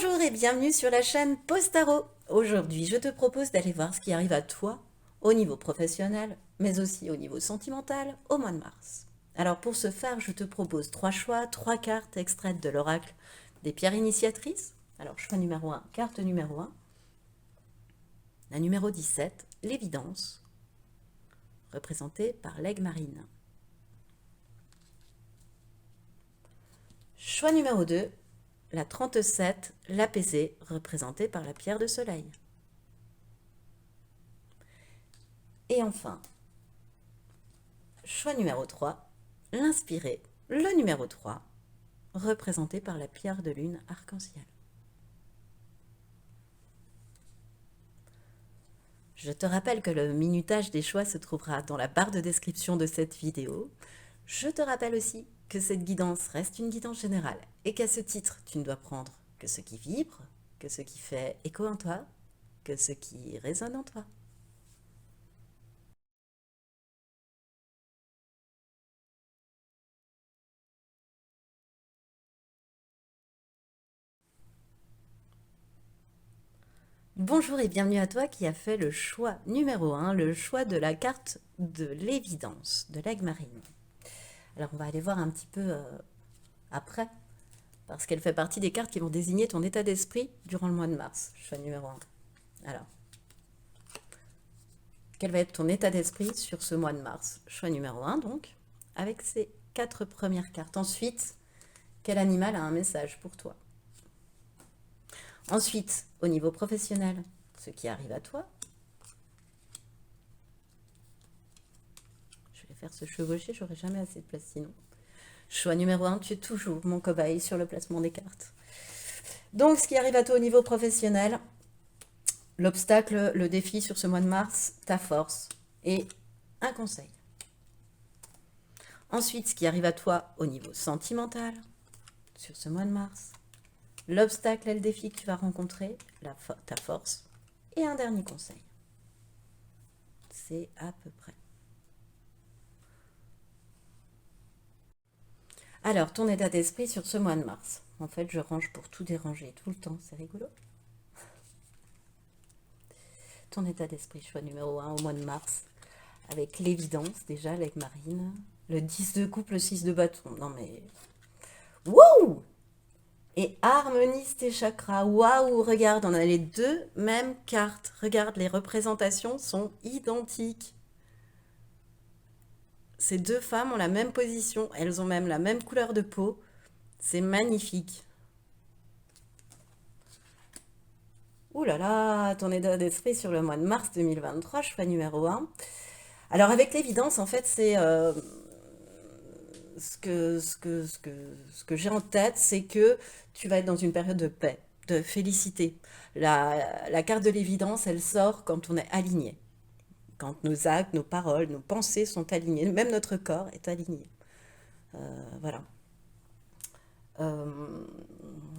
Bonjour et bienvenue sur la chaîne Postaro. Aujourd'hui, je te propose d'aller voir ce qui arrive à toi au niveau professionnel, mais aussi au niveau sentimental au mois de mars. Alors pour ce faire, je te propose trois choix, trois cartes extraites de l'oracle des pierres initiatrices. Alors choix numéro 1, carte numéro 1, la numéro 17, l'évidence, représentée par l'aigle marine. Choix numéro 2, la 37, l'apaisée, représentée par la pierre de soleil. Et enfin, choix numéro 3, l'inspiré, le numéro 3, représenté par la pierre de lune arc-en-ciel. Je te rappelle que le minutage des choix se trouvera dans la barre de description de cette vidéo. Je te rappelle aussi que cette guidance reste une guidance générale et qu'à ce titre, tu ne dois prendre que ce qui vibre, que ce qui fait écho en toi, que ce qui résonne en toi. Bonjour et bienvenue à toi qui a fait le choix numéro 1, le choix de la carte de l'évidence, de l'aigle marine. Alors on va aller voir un petit peu après, parce qu'elle fait partie des cartes qui vont désigner ton état d'esprit durant le mois de mars, choix numéro 1. Alors, quel va être ton état d'esprit sur ce mois de mars? Choix numéro 1 donc, avec ces 4 premières cartes. Ensuite, quel animal a un message pour toi? Ensuite, au niveau professionnel, ce qui arrive à toi. Je vais faire se chevaucher, j'aurai jamais assez de place sinon. Choix numéro 1, tu es toujours mon cobaye sur le placement des cartes. Donc, ce qui arrive à toi au niveau professionnel, l'obstacle, le défi sur ce mois de mars, ta force et un conseil. Ensuite, ce qui arrive à toi au niveau sentimental, sur ce mois de mars, l'obstacle et le défi que tu vas rencontrer, ta force et un dernier conseil. C'est à peu près. Alors, ton état d'esprit sur ce mois de mars. En fait, je range pour tout déranger tout le temps, c'est rigolo. Ton état d'esprit, choix numéro 1 au mois de mars, avec l'évidence déjà, l'aigle marine, le 10 de coupe, le 6 de bâton. Non mais... Wouh! Et harmonise tes chakras. Waouh, regarde, on a les deux mêmes cartes. Regarde, les représentations sont identiques. Ces deux femmes ont la même position, elles ont même la même couleur de peau. C'est magnifique. Ouh là là, ton état d'esprit sur le mois de mars 2023, choix numéro 1. Alors avec l'évidence, en fait, c'est ce que j'ai en tête, c'est que tu vas être dans une période de paix, de félicité. La carte de l'évidence, elle sort quand on est aligné, quand nos actes, nos paroles, nos pensées sont alignés, même notre corps est aligné. Voilà. Euh,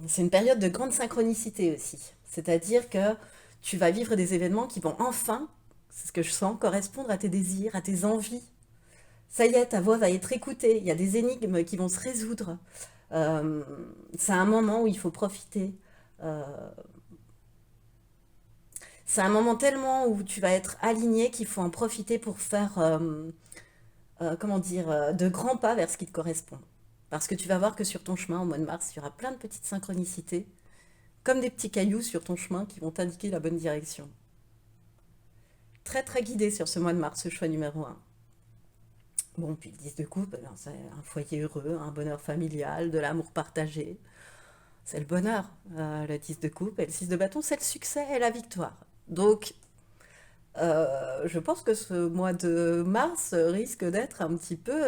c'est une période de grande synchronicité aussi. C'est-à-dire que tu vas vivre des événements qui vont enfin, c'est ce que je sens, correspondre à tes désirs, à tes envies. Ça y est, ta voix va être écoutée. Il y a des énigmes qui vont se résoudre. Euh, c'est un moment où il faut profiter. Euh, c'est un moment tellement où tu vas être aligné qu'il faut en profiter pour faire, comment dire, de grands pas vers ce qui te correspond. Parce que tu vas voir que sur ton chemin, au mois de mars, il y aura plein de petites synchronicités, comme des petits cailloux sur ton chemin qui vont t'indiquer la bonne direction. Très très guidé sur ce mois de mars, ce choix numéro 1. Bon, puis le 10 de coupe, ben, c'est un foyer heureux, un bonheur familial, de l'amour partagé. C'est le bonheur. Le 10 de coupe et le 6 de bâton, c'est le succès et la victoire. Donc, je pense que ce mois de mars risque d'être un petit peu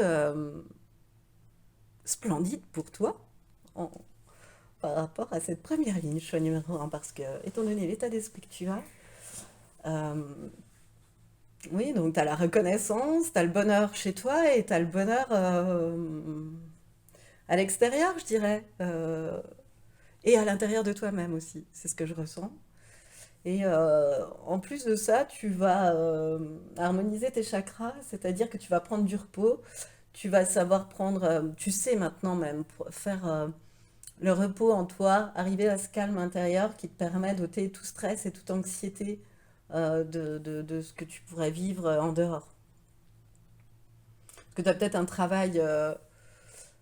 splendide pour toi en- par rapport à cette première ligne, choix numéro 1, parce que, étant donné l'état d'esprit que tu as, euh, oui, donc tu as la reconnaissance, tu as le bonheur chez toi et tu as le bonheur à l'extérieur, je dirais, et à l'intérieur de toi-même aussi. C'est ce que je ressens. Et en plus de ça, tu vas harmoniser tes chakras, c'est-à-dire que tu vas prendre du repos, tu vas savoir prendre, tu sais maintenant même, faire Le repos en toi, arriver à ce calme intérieur qui te permet d'ôter tout stress et toute anxiété de ce que tu pourrais vivre en dehors. Parce que tu as peut-être un travail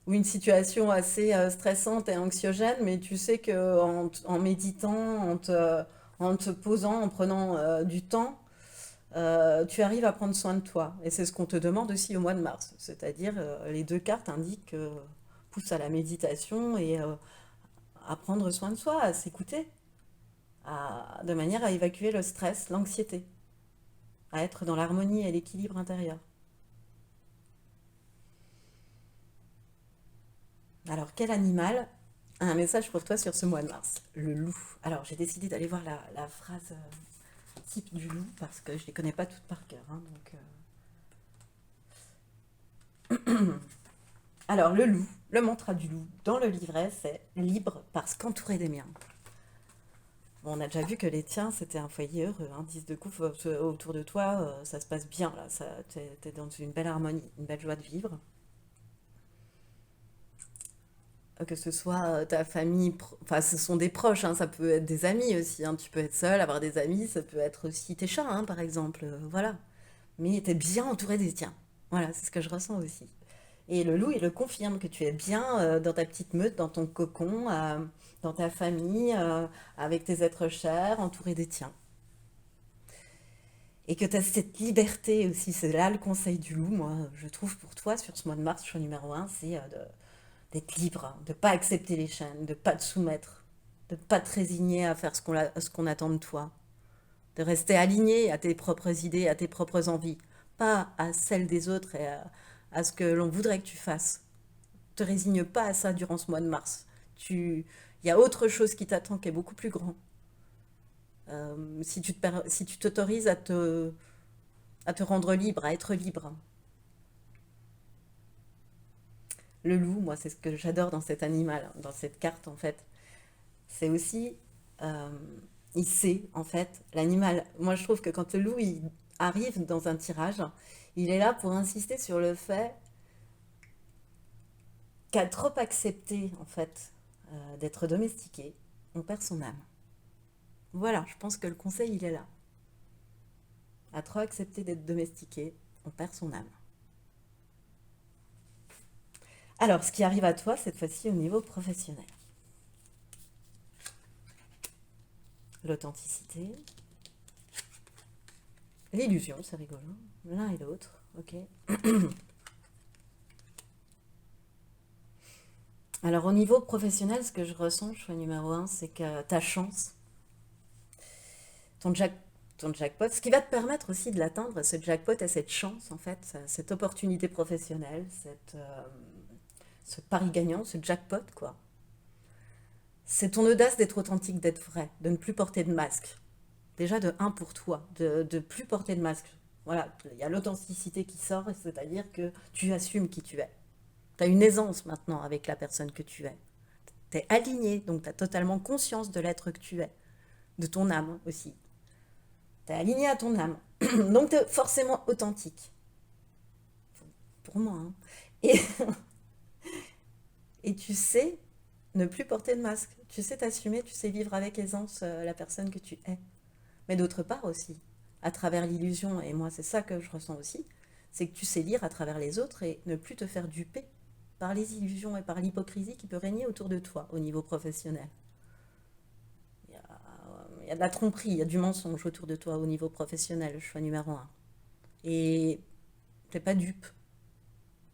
ou une situation assez stressante et anxiogène, mais tu sais que en méditant, en te posant, en prenant du temps, tu arrives à prendre soin de toi. Et c'est ce qu'on te demande aussi au mois de mars. C'est-à-dire, les deux cartes indiquent pousse à la méditation et à prendre soin de soi, à s'écouter, de manière à évacuer le stress, l'anxiété, à être dans l'harmonie et l'équilibre intérieur. Alors, quel animal a un message pour toi sur ce mois de mars? Le loup. Alors, j'ai décidé d'aller voir la phrase type du loup parce que je ne les connais pas toutes par cœur, hein, Alors, le loup, le mantra du loup dans le livret, c'est libre parce qu'entouré des miens. Bon, on a déjà vu que les tiens, c'était un foyer heureux, hein, 10 de coupe autour de toi, ça se passe bien, là, t'es dans une belle harmonie, une belle joie de vivre. Que ce soit ta famille, enfin, ce sont des proches, hein, ça peut être des amis aussi, hein, tu peux être seul, avoir des amis, ça peut être aussi tes chats, hein, par exemple, voilà. Mais t'es bien entouré des tiens. Voilà, c'est ce que je ressens aussi. Et le loup, il le confirme que tu es bien dans ta petite meute, dans ton cocon, dans ta famille, avec tes êtres chers, entouré des tiens. Et que tu as cette liberté aussi, c'est là le conseil du loup, moi, je trouve pour toi, sur ce mois de mars, choix numéro un, c'est d'être libre, de ne pas accepter les chaînes, de ne pas te soumettre, de ne pas te résigner à faire ce qu'on attend de toi, de rester aligné à tes propres idées, à tes propres envies, pas à celles des autres et à ce que l'on voudrait que tu fasses. Te résigne pas à ça durant ce mois de mars. Il y a autre chose qui t'attend qui est beaucoup plus grand. Si tu t'autorises à te rendre libre, à être libre. Le loup, moi, c'est ce que j'adore dans cet animal, dans cette carte, en fait. C'est aussi, euh, il sait, en fait, l'animal. Moi, je trouve que quand le loup, il arrive dans un tirage, il est là pour insister sur le fait qu'à trop accepter, en fait, d'être domestiqué, on perd son âme. Voilà, je pense que le conseil, il est là. À trop accepter d'être domestiqué, on perd son âme. Alors, ce qui arrive à toi, cette fois-ci, au niveau professionnel. L'authenticité, l'illusion, c'est rigolo. L'un et l'autre, ok. Alors, au niveau professionnel, ce que je ressens, choix numéro un, c'est que ta chance, ton, jack, ton jackpot, ce qui va te permettre aussi de l'atteindre, ce jackpot et cette chance, en fait, cette opportunité professionnelle, ce pari gagnant, ce jackpot, quoi. C'est ton audace d'être authentique, d'être vrai, de ne plus porter de masque. Déjà de un pour toi, de plus porter de masque. Voilà, il y a l'authenticité qui sort, c'est-à-dire que tu assumes qui tu es. Tu as une aisance maintenant avec la personne que tu es. Tu es aligné, donc tu as totalement conscience de l'être que tu es, de ton âme aussi. Tu es aligné à ton âme, donc tu es forcément authentique, pour moi, hein. Et, et tu sais ne plus porter de masque, tu sais t'assumer, tu sais vivre avec aisance la personne que tu es. Mais d'autre part aussi, à travers l'illusion, et moi c'est ça que je ressens aussi, c'est que tu sais lire à travers les autres et ne plus te faire duper par les illusions et par l'hypocrisie qui peut régner autour de toi au niveau professionnel. Il y a de la tromperie, il y a du mensonge autour de toi au niveau professionnel, choix numéro un. Et t'es pas dupe,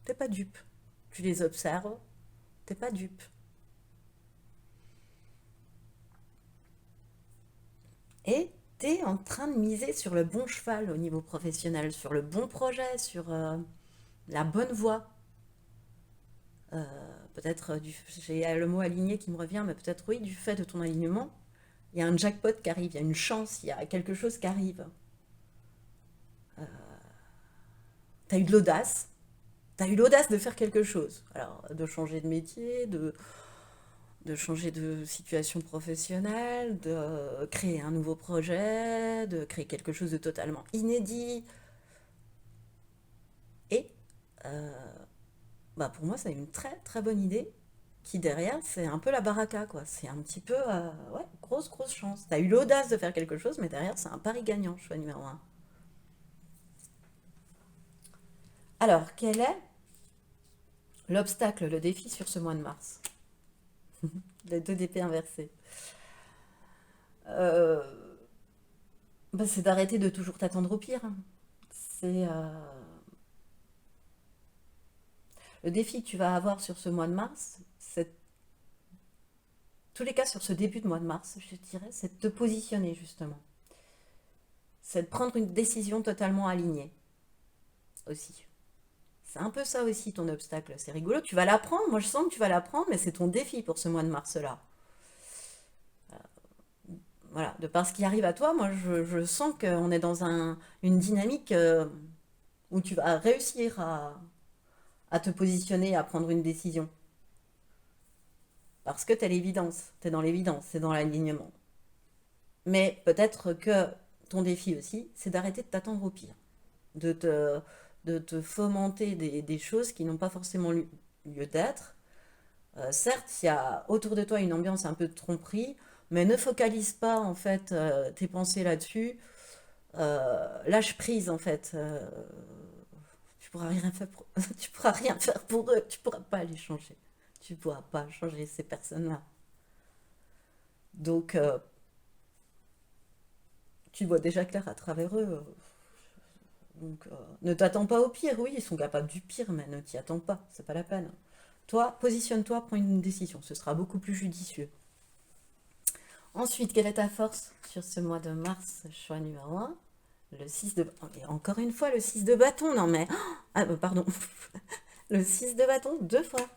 t'es pas dupe. Tu les observes, t'es pas dupe. Et t'es en train de miser sur le bon cheval au niveau professionnel, sur le bon projet, sur la bonne voie. Peut-être j'ai le mot aligné qui me revient, mais peut-être oui, du fait de ton alignement, il y a un jackpot qui arrive, il y a une chance, il y a quelque chose qui arrive. Tu as eu de l'audace, tu as eu l'audace de faire quelque chose. Alors, de changer de métier, de changer de situation professionnelle, de créer un nouveau projet, de créer quelque chose de totalement inédit. Et bah pour moi, c'est une très très bonne idée qui derrière, c'est un peu la baraka, quoi. C'est un petit peu, ouais, grosse, grosse chance. T'as eu l'audace de faire quelque chose, mais derrière, c'est un pari gagnant, choix numéro un. Alors, quel est l'obstacle, le défi sur ce mois de mars? Les deux d'épée inversés. Euh, Bah, c'est d'arrêter de toujours t'attendre au pire. C'est le défi que tu vas avoir sur ce mois de mars, c'est tous les cas sur ce début de mois de mars, je dirais, c'est de te positionner justement. C'est de prendre une décision totalement alignée aussi. C'est un peu ça aussi ton obstacle. C'est rigolo, tu vas l'apprendre. Moi, je sens que tu vas l'apprendre, mais c'est ton défi pour ce mois de mars-là. Voilà, de par ce qui arrive à toi, moi, je sens qu'on est dans une dynamique où tu vas réussir à te positionner, à prendre une décision. Parce que tu l'évidence, tu es dans l'évidence, c'est dans l'alignement. Mais peut-être que ton défi aussi, c'est d'arrêter de t'attendre au pire, de te, de te fomenter des choses qui n'ont pas forcément lieu d'être. Certes, il y a autour de toi une ambiance un peu de tromperie, mais ne focalise pas en fait tes pensées là-dessus. Lâche prise en fait. Tu pourras rien faire pour, tu pourras rien faire pour eux. Tu pourras pas les changer. Tu pourras pas changer ces personnes-là. Donc, tu vois déjà clair à travers eux. Donc, ne t'attends pas au pire. Oui, ils sont capables du pire, mais ne t'y attends pas. C'est pas la peine. Toi, positionne-toi, prends une décision. Ce sera beaucoup plus judicieux. Ensuite, quelle est ta force sur ce mois de mars? Choix numéro un. Le 6 de... Et encore une fois, le 6 de bâton. Non mais... Ah, pardon. Le 6 de bâton, deux fois.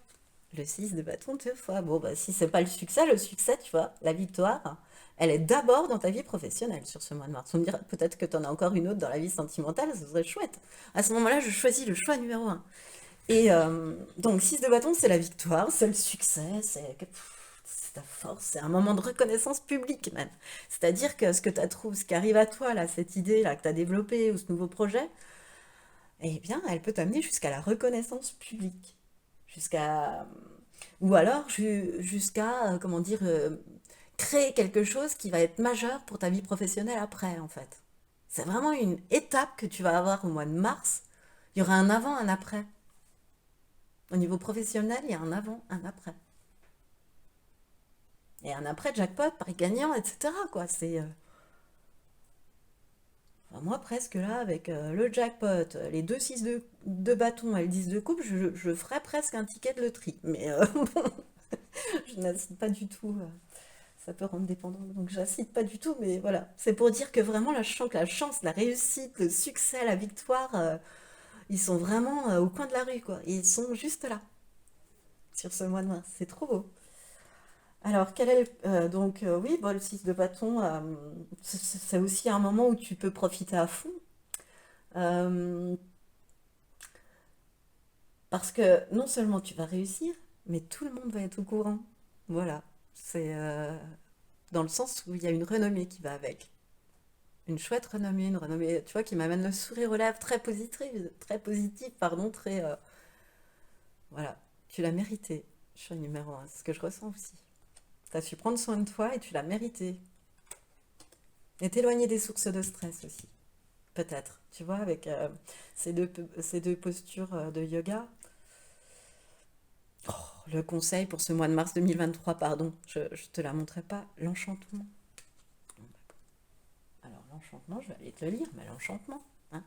Le 6 de bâton, deux fois. Bon, bah, si c'est pas le succès, tu vois, la victoire, elle est d'abord dans ta vie professionnelle sur ce mois de mars. On me dira peut-être que tu en as encore une autre dans la vie sentimentale, ce serait chouette. À ce moment-là, je choisis le choix numéro un. Et donc, 6 de bâton, c'est la victoire, c'est le succès, c'est ta force, c'est un moment de reconnaissance publique même. C'est-à-dire que ce que tu as trouvé, ce qui arrive à toi, là, cette idée-là que tu as développée ou ce nouveau projet, eh bien, elle peut t'amener jusqu'à la reconnaissance publique. Jusqu'à. Ou alors jusqu'à, comment dire, créer quelque chose qui va être majeur pour ta vie professionnelle après, en fait. C'est vraiment une étape que tu vas avoir au mois de mars. Il y aura un avant, un après. Au niveau professionnel, il y a un avant, un après. Et un après jackpot, pari gagnant, etc. Quoi. Enfin, moi, presque là, avec le jackpot, les deux 6 de bâton et le 10 de coupe, je ferais presque un ticket de loterie. Mais bon, je n'incite pas du tout. Ça peut rendre dépendant, donc j'incite pas du tout. Mais voilà, c'est pour dire que vraiment, là, je sens que la chance, la réussite, le succès, la victoire, ils sont vraiment au coin de la rue, quoi. Ils sont juste là, sur ce mois de mars. C'est trop beau. Alors, donc, oui, bon, le 6 de bâton, c'est aussi un moment où tu peux profiter à fond. euh, Parce que non seulement tu vas réussir, mais tout le monde va être au courant. Voilà. C'est dans le sens où il y a une renommée qui va avec. Une chouette renommée, une renommée, tu vois, qui m'amène le sourire aux lèvres très positif, pardon, très... voilà. Tu l'as mérité. Choix numéro un. C'est ce que je ressens aussi. Tu as su prendre soin de toi et tu l'as mérité. Et t'éloigner des sources de stress aussi. Peut-être. Tu vois, avec ces deux postures de yoga. Oh, le conseil pour ce mois de mars 2023, pardon, je te la montrerai pas. L'enchantement. Alors, l'enchantement, je vais aller te le lire, mais l'enchantement. Hein.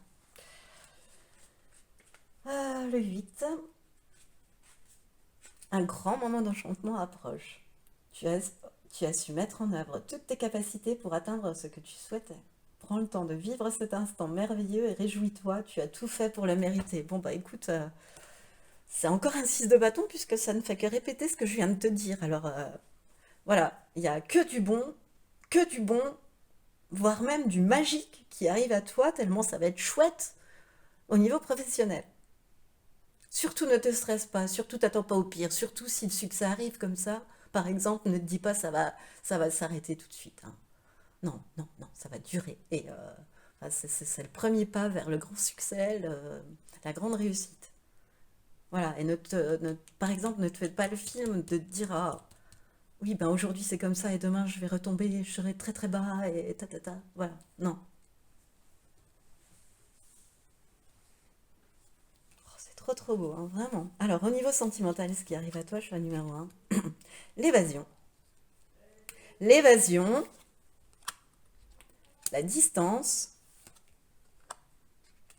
Le 8. Un grand moment d'enchantement approche. Tu as, tu as su mettre en œuvre toutes tes capacités pour atteindre ce que tu souhaitais. Prends le temps de vivre cet instant merveilleux et réjouis-toi, tu as tout fait pour le mériter. Bon, bah écoute, c'est encore un 6 de bâton puisque ça ne fait que répéter ce que je viens de te dire. Alors, voilà, il n'y a que du bon, voire même du magique qui arrive à toi, tellement ça va être chouette au niveau professionnel. Surtout ne te stresse pas, surtout t'attends pas au pire, surtout si le succès arrive comme ça, par exemple, ne te dis pas ça va s'arrêter tout de suite. Hein. Non, non, non, ça va durer. Et enfin, c'est le premier pas vers le grand succès, la grande réussite. Voilà, et par exemple, ne te fais pas le film de te dire, ah, oui, ben aujourd'hui c'est comme ça et demain je vais retomber, je serai très très bas et ta ta ta. Voilà, non. Oh, c'est trop trop beau, hein, vraiment. Alors, au niveau sentimental, ce qui arrive à toi, choix numéro un, l'évasion. L'évasion, la distance,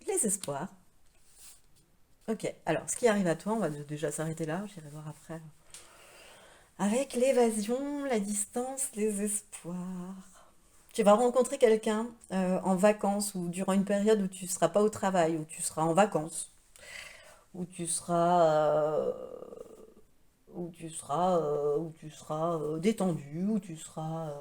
les espoirs. Ok, alors ce qui arrive à toi, on va déjà s'arrêter là, j'irai voir après. Avec l'évasion, la distance, les espoirs. Tu vas rencontrer quelqu'un en vacances ou durant une période où tu ne seras pas au travail, où tu seras en vacances, où tu seras, où tu seras détendu, où tu seras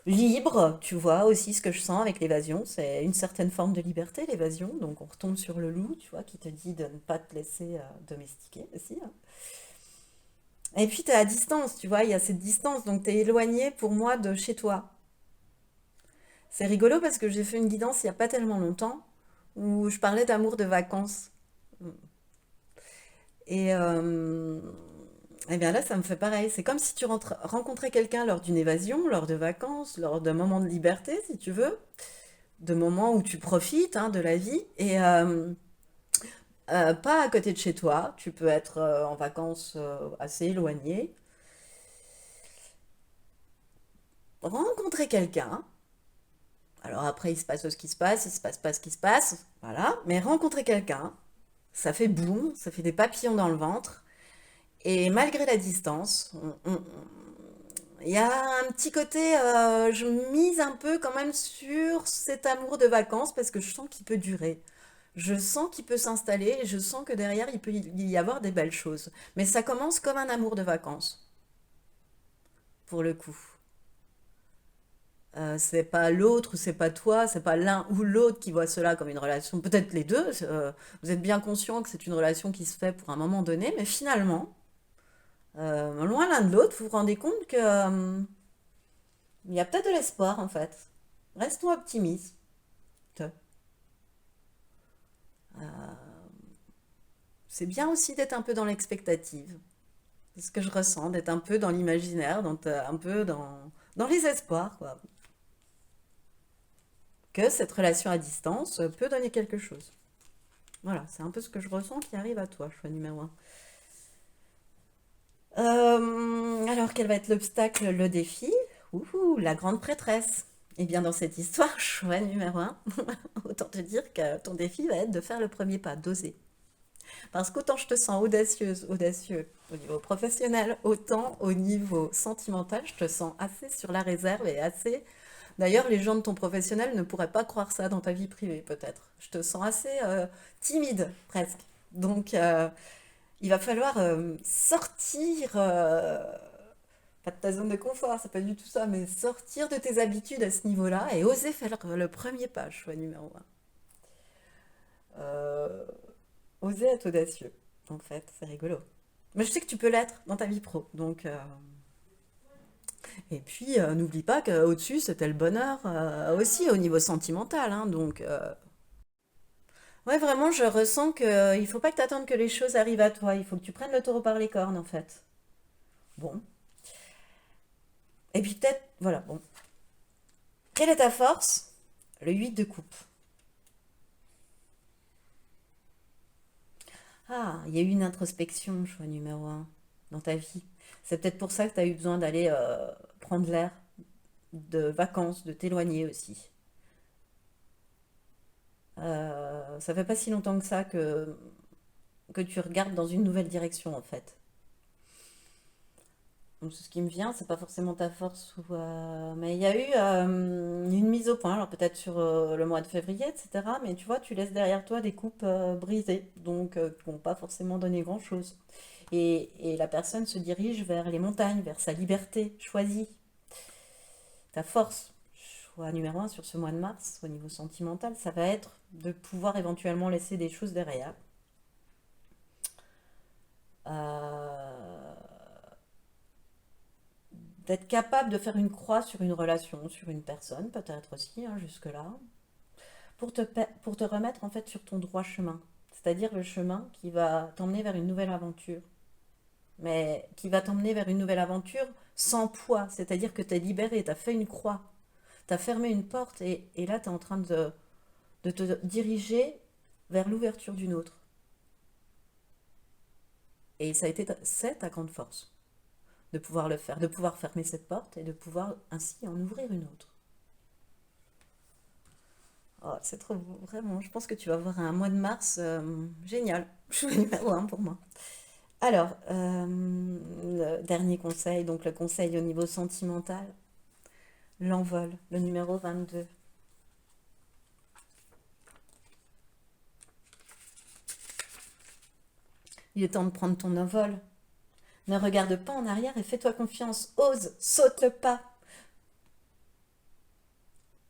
libre. Tu vois aussi ce que je sens avec l'évasion, c'est une certaine forme de liberté, l'évasion. Donc on retombe sur le loup, tu vois, qui te dit de ne pas te laisser domestiquer aussi, hein. Et puis tu es à distance, tu vois, il y a cette distance, donc tu es éloigné pour moi de chez toi. C'est rigolo parce que j'ai fait une guidance il n'y a pas tellement longtemps où je parlais d'amour de vacances. Et, eh bien là, ça me fait pareil. C'est comme si tu rencontrais quelqu'un lors d'une évasion, lors de vacances, lors d'un moment de liberté, si tu veux, de moments où tu profites hein, de la vie, et pas à côté de chez toi. Tu peux être en vacances assez éloigné. Rencontrer quelqu'un. Alors après, il se passe ce qui se passe, il se passe pas ce qui se passe, voilà. Mais rencontrer quelqu'un, ça fait boum, ça fait des papillons dans le ventre. Et malgré la distance, il y a un petit côté, je mise un peu quand même sur cet amour de vacances parce que je sens qu'il peut durer. Je sens qu'il peut s'installer et je sens que derrière, il peut y avoir des belles choses. Mais ça commence comme un amour de vacances, pour le coup. C'est pas l'autre, c'est pas toi, c'est pas l'un ou l'autre qui voit cela comme une relation. Peut-être les deux. Vous êtes bien conscient que c'est une relation qui se fait pour un moment donné, mais finalement, loin l'un de l'autre, vous vous rendez compte que il y a peut-être de l'espoir en fait. Restons optimistes. C'est bien aussi d'être un peu dans l'expectative. C'est ce que je ressens, d'être un peu dans l'imaginaire, un peu dans les espoirs, quoi. Que cette relation à distance peut donner quelque chose. Voilà, c'est un peu ce que je ressens qui arrive à toi, choix numéro un. Alors, quel va être l'obstacle, le défi? Ouhou, la grande prêtresse. Eh bien, dans cette histoire, choix numéro un, autant te dire que ton défi va être de faire le premier pas, d'oser. Parce qu'autant je te sens audacieuse, audacieux au niveau professionnel, autant au niveau sentimental, je te sens assez sur la réserve et assez... D'ailleurs, les gens de ton professionnel ne pourraient pas croire ça dans ta vie privée, peut-être. Je te sens assez timide, presque. Donc, il va falloir sortir, pas de ta zone de confort, c'est pas du tout ça, mais sortir de tes habitudes à ce niveau-là et oser faire le premier pas, choix numéro un. Euh, Oser être audacieux, en fait, c'est rigolo. Mais je sais que tu peux l'être dans ta vie pro, donc... Et puis, n'oublie pas qu'au-dessus, c'était le bonheur aussi au niveau sentimental, hein, donc... Ouais, vraiment, je ressens que il faut pas que tu attendes que les choses arrivent à toi, il faut que tu prennes le taureau par les cornes, en fait. Bon. Et puis peut-être, voilà, bon. Quelle est ta force? Le 8 de coupe. Ah, il y a eu une introspection, choix numéro un, dans ta vie. C'est peut-être pour ça que tu as eu besoin d'aller prendre l'air, de vacances, de t'éloigner aussi. Ça fait pas si longtemps que ça que tu regardes dans une nouvelle direction en fait. Donc ce qui me vient, c'est pas forcément ta force mais il y a eu une mise au point, alors peut-être sur le mois de février, etc. Mais tu vois, tu laisses derrière toi des coupes brisées, donc qui vont pas forcément donner grand-chose. Et la personne se dirige vers les montagnes, vers sa liberté choisie, ta force. Choix numéro un sur ce mois de mars, au niveau sentimental, ça va être de pouvoir éventuellement laisser des choses derrière. Euh, D'être capable de faire une croix sur une relation, sur une personne, peut-être aussi, hein, jusque-là, pour te remettre en fait sur ton droit chemin. c'est-à-dire le chemin qui va t'emmener vers une nouvelle aventure, mais qui va t'emmener vers une nouvelle aventure sans poids, c'est-à-dire que tu es libéré, tu as fait une croix, tu as fermé une porte et là tu es en train de te diriger vers l'ouverture d'une autre. Et ça a été c'est ta grande force de pouvoir le faire, de pouvoir fermer cette porte et de pouvoir ainsi en ouvrir une autre. Oh, c'est trop beau, vraiment. Je pense que tu vas avoir un mois de mars génial. Choix numéro un pour moi. Alors, le dernier conseil, donc le conseil au niveau sentimental, l'envol, le numéro 22. Il est temps de prendre ton envol. Ne regarde pas en arrière et fais-toi confiance. Ose, saute le pas.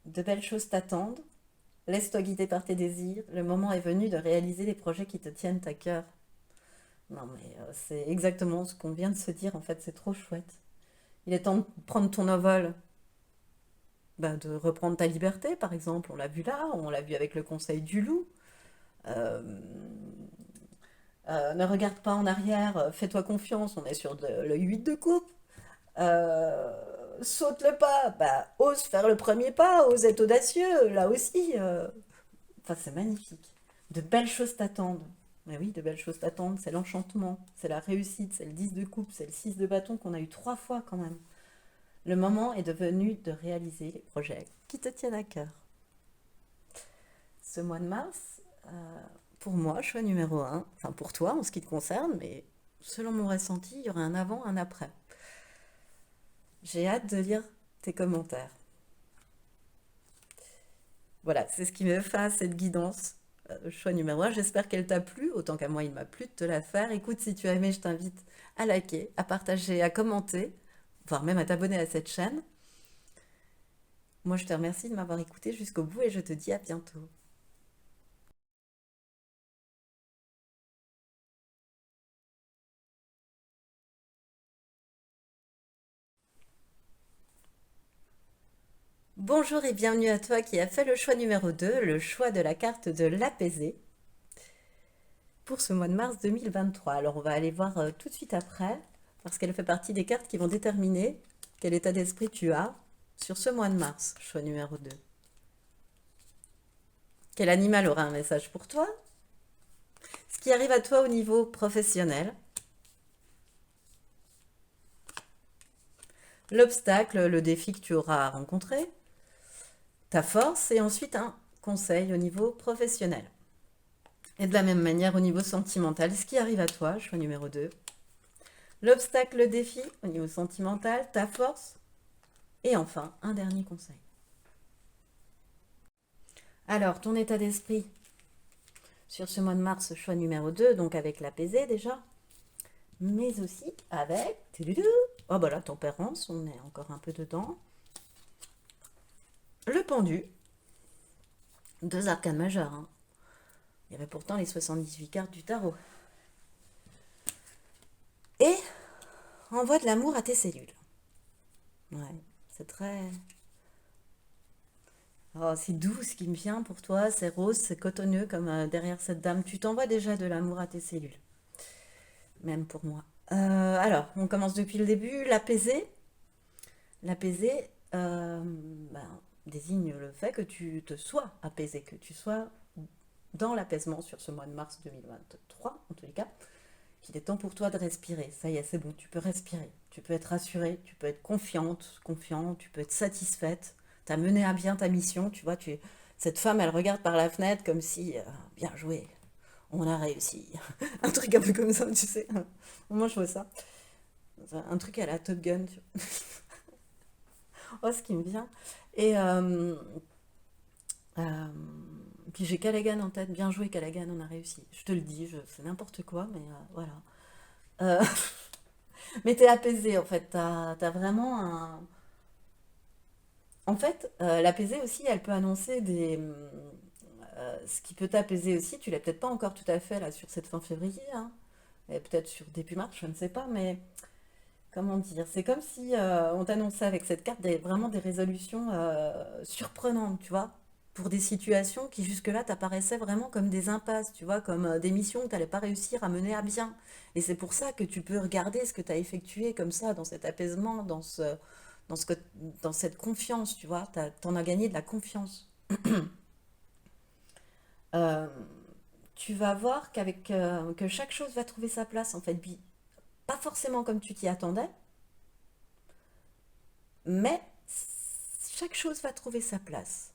De belles choses t'attendent. Laisse-toi guider par tes désirs. Le moment est venu de réaliser les projets qui te tiennent à cœur. Non mais c'est exactement ce qu'on vient de se dire en fait, c'est trop chouette. Il est temps de prendre ton envol, ben, de reprendre ta liberté par exemple. On l'a vu là, on l'a vu avec le conseil du loup. Euh, ne regarde pas en arrière, fais-toi confiance, on est sur le 8 de coupe. Euh, saute le pas, bah, ose faire le premier pas, ose être audacieux, là aussi. Enfin, c'est magnifique. De belles choses t'attendent. Mais oui, de belles choses t'attendent. C'est l'enchantement, c'est la réussite, c'est le 10 de coupe, c'est le 6 de bâton qu'on a eu 3 fois quand même. Le moment est devenu de réaliser les projets qui te tiennent à cœur. Ce mois de mars, pour moi, choix numéro un. Enfin pour toi en ce qui te concerne, mais selon mon ressenti, il y aura un avant, un après. J'ai hâte de lire tes commentaires. Voilà, c'est ce qui me fait cette guidance. Choix numéro un. J'espère qu'elle t'a plu, autant qu'à moi il m'a plu de te la faire. Écoute, si tu as aimé, je t'invite à liker, à partager, à commenter, voire même à t'abonner à cette chaîne. Moi, je te remercie de m'avoir écouté jusqu'au bout et je te dis à bientôt. Bonjour et bienvenue à toi qui a fait le choix numéro 2, le choix de la carte de l'apaisé pour ce mois de mars 2023. Alors on va aller voir tout de suite après, parce qu'elle fait partie des cartes qui vont déterminer quel état d'esprit tu as sur ce mois de mars, choix numéro 2. Quel animal aura un message pour toi? Ce qui arrive à toi au niveau professionnel. L'obstacle, le défi que tu auras à rencontrer. Ta force et ensuite un conseil au niveau professionnel. Et de la même manière au niveau sentimental, ce qui arrive à toi, choix numéro 2. L'obstacle, le défi au niveau sentimental, ta force et enfin un dernier conseil. Alors, ton état d'esprit sur ce mois de mars, choix numéro 2, donc avec l'apaisé déjà, mais aussi avec oh bah la tempérance, on est encore un peu dedans. Le pendu, deux arcanes majeures. Hein. Il y avait pourtant les 78 cartes du tarot. Et envoie de l'amour à tes cellules. Ouais, c'est très... Oh, c'est doux ce qui me vient pour toi, c'est rose, c'est cotonneux comme derrière cette dame. Tu t'envoies déjà de l'amour à tes cellules, même pour moi. Alors, on commence depuis le début. L'apaiser. L'apaiser ben, désigne le fait que tu te sois apaisé, que tu sois dans l'apaisement sur ce mois de mars 2023, en tous les cas, qu'il est temps pour toi de respirer. Ça y est, c'est bon, tu peux respirer. Tu peux être rassurée, tu peux être confiante, confiant, tu peux être satisfaite. Tu as mené à bien ta mission, tu vois, cette femme, elle regarde par la fenêtre comme si, bien joué, on a réussi. Un truc un peu comme ça, tu sais. Moi, je vois ça. Un truc à la Top Gun, tu vois. Oh, ce qui me vient. Et euh, puis j'ai Callaghan en tête. Bien joué, Callaghan, on a réussi. Je te le dis, je fais n'importe quoi, mais voilà. Euh, mais t'es apaisé, en fait. T'as vraiment un... En fait, l'apaiser aussi, elle peut annoncer des... ce qui peut t'apaiser aussi, tu l'as peut-être pas encore tout à fait là sur cette fin février, hein. Et peut-être sur début mars, je ne sais pas, mais comment dire, c'est comme si on t'annonçait avec cette carte vraiment des résolutions surprenantes, tu vois. pour des situations qui jusque-là t'apparaissaient vraiment comme des impasses, tu vois, comme des missions que tu n'allais pas réussir à mener à bien. Et c'est pour ça que tu peux regarder ce que tu as effectué comme ça, dans cet apaisement, dans ce que, dans cette confiance, tu vois, t'en as gagné de la confiance. Euh, Tu vas voir que chaque chose va trouver sa place, en fait. Pas forcément comme tu t'y attendais, mais chaque chose va trouver sa place.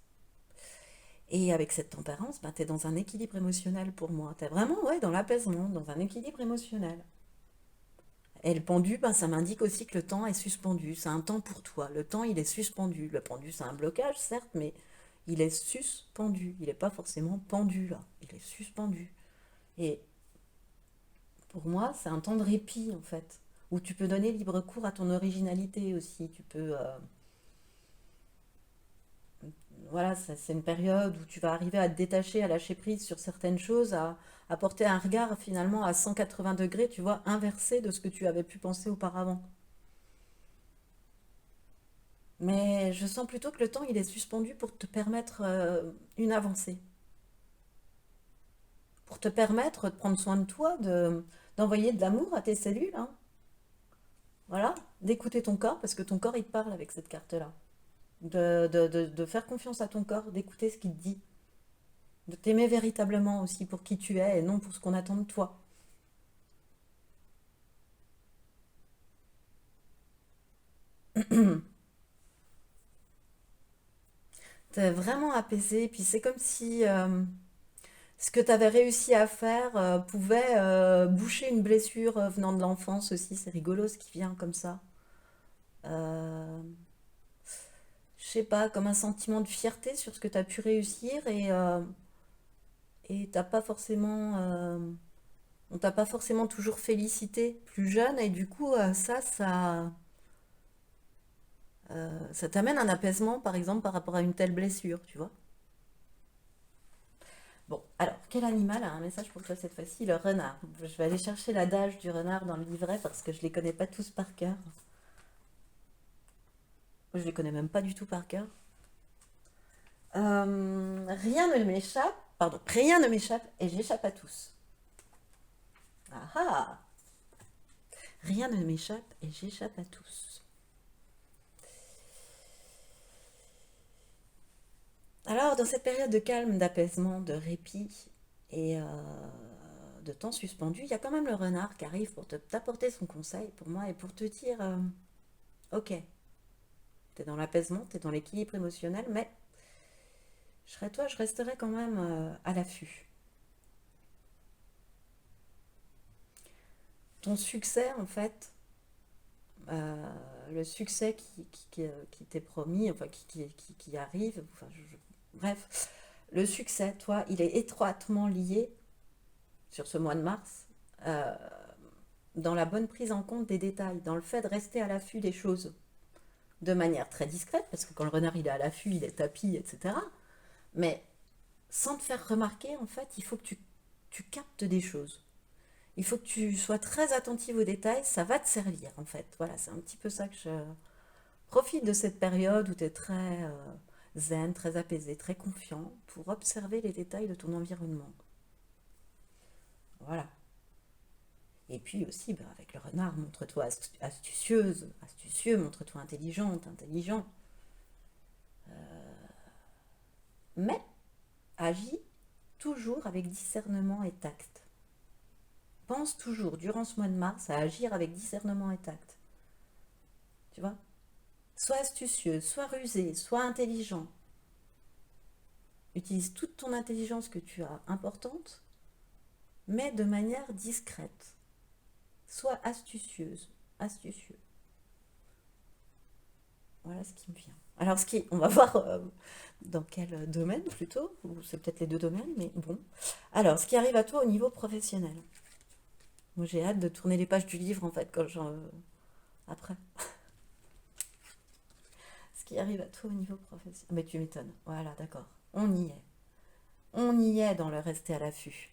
Et avec cette tempérance, ben, tu es dans un équilibre émotionnel pour moi. Tu es vraiment ouais, dans l'apaisement, dans un équilibre émotionnel. Et le pendu, ben, ça m'indique aussi que le temps est suspendu. C'est un temps pour toi. Le temps, il est suspendu. Le pendu, c'est un blocage, certes, mais il est suspendu. Il n'est pas forcément pendu, là. Il est suspendu. Et pour moi, c'est un temps de répit, en fait, où tu peux donner libre cours à ton originalité aussi. Tu peux, voilà, c'est une période où tu vas arriver à te détacher, à lâcher prise sur certaines choses, à porter un regard finalement à 180 degrés, tu vois, inversé de ce que tu avais pu penser auparavant. Mais je sens plutôt que le temps, il est suspendu pour te permettre une avancée, pour te permettre de prendre soin de toi, d'envoyer de l'amour à tes cellules, hein. Voilà, d'écouter ton corps, parce que ton corps, il te parle avec cette carte-là. De faire confiance à ton corps, d'écouter ce qu'il te dit, de t'aimer véritablement aussi pour qui tu es et non pour ce qu'on attend de toi. T'es vraiment apaisé, puis c'est comme si ce que tu avais réussi à faire pouvait boucher une blessure venant de l'enfance aussi. C'est rigolo ce qui vient comme ça. Euh, je sais pas, comme un sentiment de fierté sur ce que tu as pu réussir et t'as pas forcément, on t'a pas forcément toujours félicité plus jeune et du coup ça t'amène un apaisement par exemple par rapport à une telle blessure, tu vois. Bon, alors, quel animal a un message pour toi cette fois-ci? Le renard. Je vais aller chercher l'adage du renard dans le livret parce que je les connais pas tous par cœur. Je les connais même pas du tout par cœur. Rien ne m'échappe, pardon, rien ne m'échappe et j'échappe à tous. Ah ah! Rien ne m'échappe et j'échappe à tous. Alors, dans cette période de calme, d'apaisement, de répit et de temps suspendu, il y a quand même le renard qui arrive pour t'apporter son conseil pour moi et pour te dire, ok, t'es dans l'apaisement, t'es dans l'équilibre émotionnel, mais je serais toi, je resterais quand même à l'affût. Ton succès, en fait, euh, le succès qui t'est promis, enfin qui arrive, enfin, bref, le succès, toi, il est étroitement lié sur ce mois de mars euh, dans la bonne prise en compte des détails, dans le fait de rester à l'affût des choses de manière très discrète, parce que quand le renard il est à l'affût, il est tapis, etc. Mais sans te faire remarquer, en fait, il faut que tu captes des choses. Il faut que tu sois très attentive aux détails, ça va te servir en fait. Voilà, c'est un petit peu ça que je profite de cette période où tu es très zen, très apaisé, très confiant pour observer les détails de ton environnement. Voilà. Et puis aussi, bah, avec le renard, montre-toi astucieuse, astucieux, montre-toi intelligente, intelligent. Mais agis toujours avec discernement et tact. Pense toujours, durant ce mois de mars, à agir avec discernement et tact. Tu vois? Sois astucieux, sois rusé, sois intelligent. Utilise toute ton intelligence que tu as importante, mais de manière discrète. Sois astucieuse, astucieux. Voilà ce qui me vient. Alors, on va voir dans quel domaine plutôt, ou c'est peut-être les deux domaines, mais bon. Alors, ce qui arrive à toi au niveau professionnel. Moi, j'ai hâte de tourner les pages du livre en fait, après. Ce qui arrive à toi au niveau professionnel. Mais tu m'étonnes. Voilà, d'accord. On y est. On y est dans le rester à l'affût.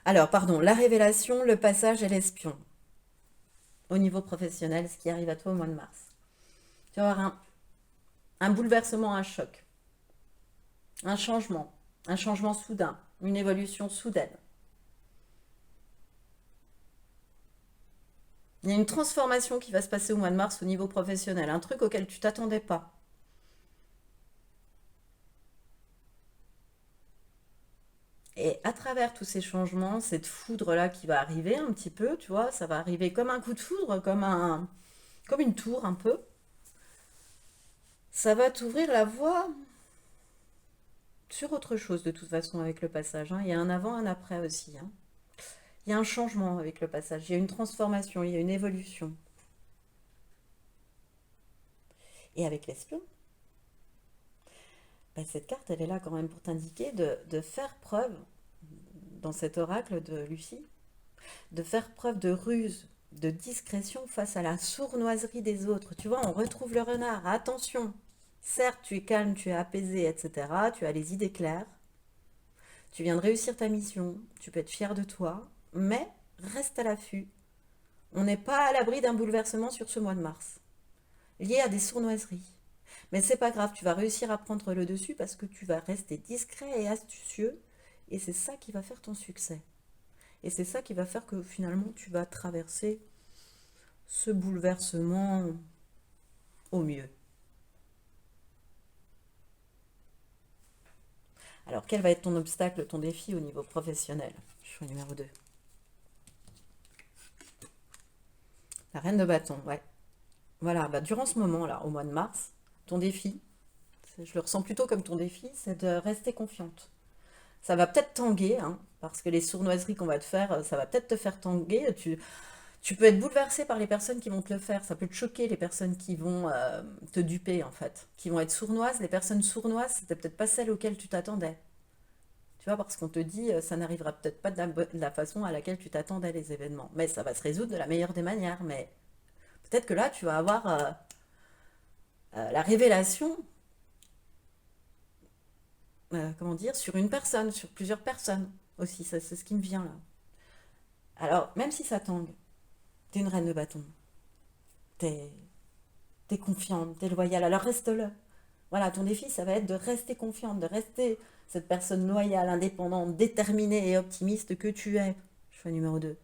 Alors, pardon, la révélation, le passage et l'espion. Au niveau professionnel, ce qui arrive à toi au mois de mars. Tu vas avoir un bouleversement, un choc. un changement soudain, une évolution soudaine. Il y a une transformation qui va se passer au mois de mars au niveau professionnel, un truc auquel tu t'attendais pas. Et à travers tous ces changements, cette foudre-là qui va arriver un petit peu, tu vois, ça va arriver comme un coup de foudre, comme une tour un peu. Ça va t'ouvrir la voie sur autre chose de toute façon avec le passage, hein. Il y a un avant, un après aussi, hein. Il y a un changement avec le passage, il y a une transformation, il y a une évolution. Et avec l'espion, bah, cette carte, elle est là quand même pour t'indiquer de faire preuve, dans cet oracle de Lucie, de faire preuve de ruse, de discrétion face à la sournoiserie des autres. Tu vois, on retrouve le renard. Attention, certes, tu es calme, tu es apaisé, etc. Tu as les idées claires. Tu viens de réussir ta mission. Tu peux être fier de toi. Mais reste à l'affût. On n'est pas à l'abri d'un bouleversement sur ce mois de mars, lié à des sournoiseries. Mais c'est pas grave, tu vas réussir à prendre le dessus parce que tu vas rester discret et astucieux. Et c'est ça qui va faire ton succès. Et c'est ça qui va faire que finalement tu vas traverser ce bouleversement au mieux. Alors, quel va être ton obstacle, ton défi au niveau professionnel? Choix numéro 2. La reine de bâton, ouais. Voilà, bah, durant ce moment-là, au mois de mars, ton défi, je le ressens plutôt comme ton défi, c'est de rester confiante. Ça va peut-être tanguer, hein, parce que les sournoiseries qu'on va te faire, ça va peut-être te faire tanguer. Tu peux être bouleversé par les personnes qui vont te le faire. Ça peut te choquer, les personnes qui vont te duper, en fait. Qui vont être sournoises. Les personnes sournoises, c'était peut-être pas celles auxquelles tu t'attendais. Tu vois, parce qu'on te dit, ça n'arrivera peut-être pas de la façon à laquelle tu t'attendais les événements. Mais ça va se résoudre de la meilleure des manières. Mais peut-être que là, tu vas avoir la révélation, comment dire, sur une personne, sur plusieurs personnes aussi. Ça, c'est ce qui me vient là. Alors, même si ça tangue, t'es une reine de bâton. T'es t'es confiante, t'es loyale, alors reste-le. Voilà, ton défi, ça va être de rester confiante, de rester cette personne loyale, indépendante, déterminée et optimiste que tu es. Choix numéro 2.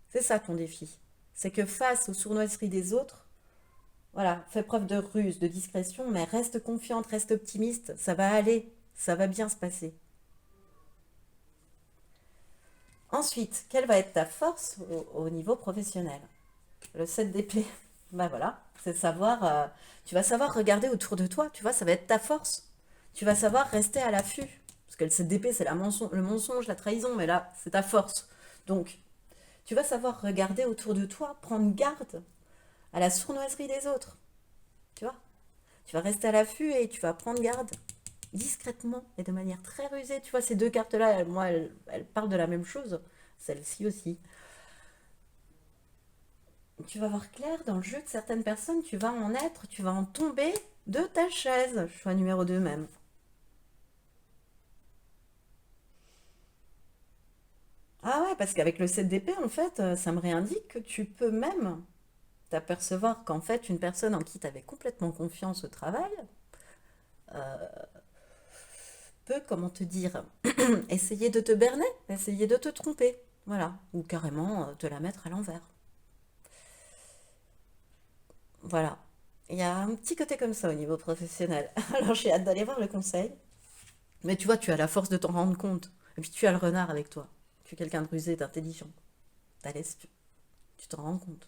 C'est ça ton défi. C'est que face aux sournoiseries des autres, voilà, fais preuve de ruse, de discrétion, mais reste confiante, reste optimiste, ça va aller, ça va bien se passer. Ensuite, quelle va être ta force au niveau professionnel? Le 7 d'épée, ben voilà, c'est de savoir, tu vas savoir regarder autour de toi, tu vois, ça va être ta force. Tu vas savoir rester à l'affût. Parce que le 7 d'épée, c'est le mensonge, la trahison, mais là, c'est ta force. Donc, tu vas savoir regarder autour de toi, prendre garde à la sournoiserie des autres, tu vois. Tu vas rester à l'affût et tu vas prendre garde discrètement et de manière très rusée. Tu vois, ces deux cartes-là, moi, elles parlent de la même chose. Celle-ci aussi. Tu vas voir clair dans le jeu de certaines personnes, tu vas en être, tu vas en tomber de ta chaise. Choix numéro 2 même. Ah ouais, parce qu'avec le 7 d'épée, en fait, ça me réindique que tu peux même t'apercevoir qu'en fait, une personne en qui tu avais complètement confiance au travail peut, comment te dire, essayer de te berner, essayer de te tromper. Voilà. Ou carrément te la mettre à l'envers. Voilà. Il y a un petit côté comme ça au niveau professionnel. Alors j'ai hâte d'aller voir le conseil. Mais tu vois, tu as la force de t'en rendre compte. Et puis tu as le renard avec toi. Tu es quelqu'un de rusé, d'intelligent. T'as l'espion. Tu t'en rends compte.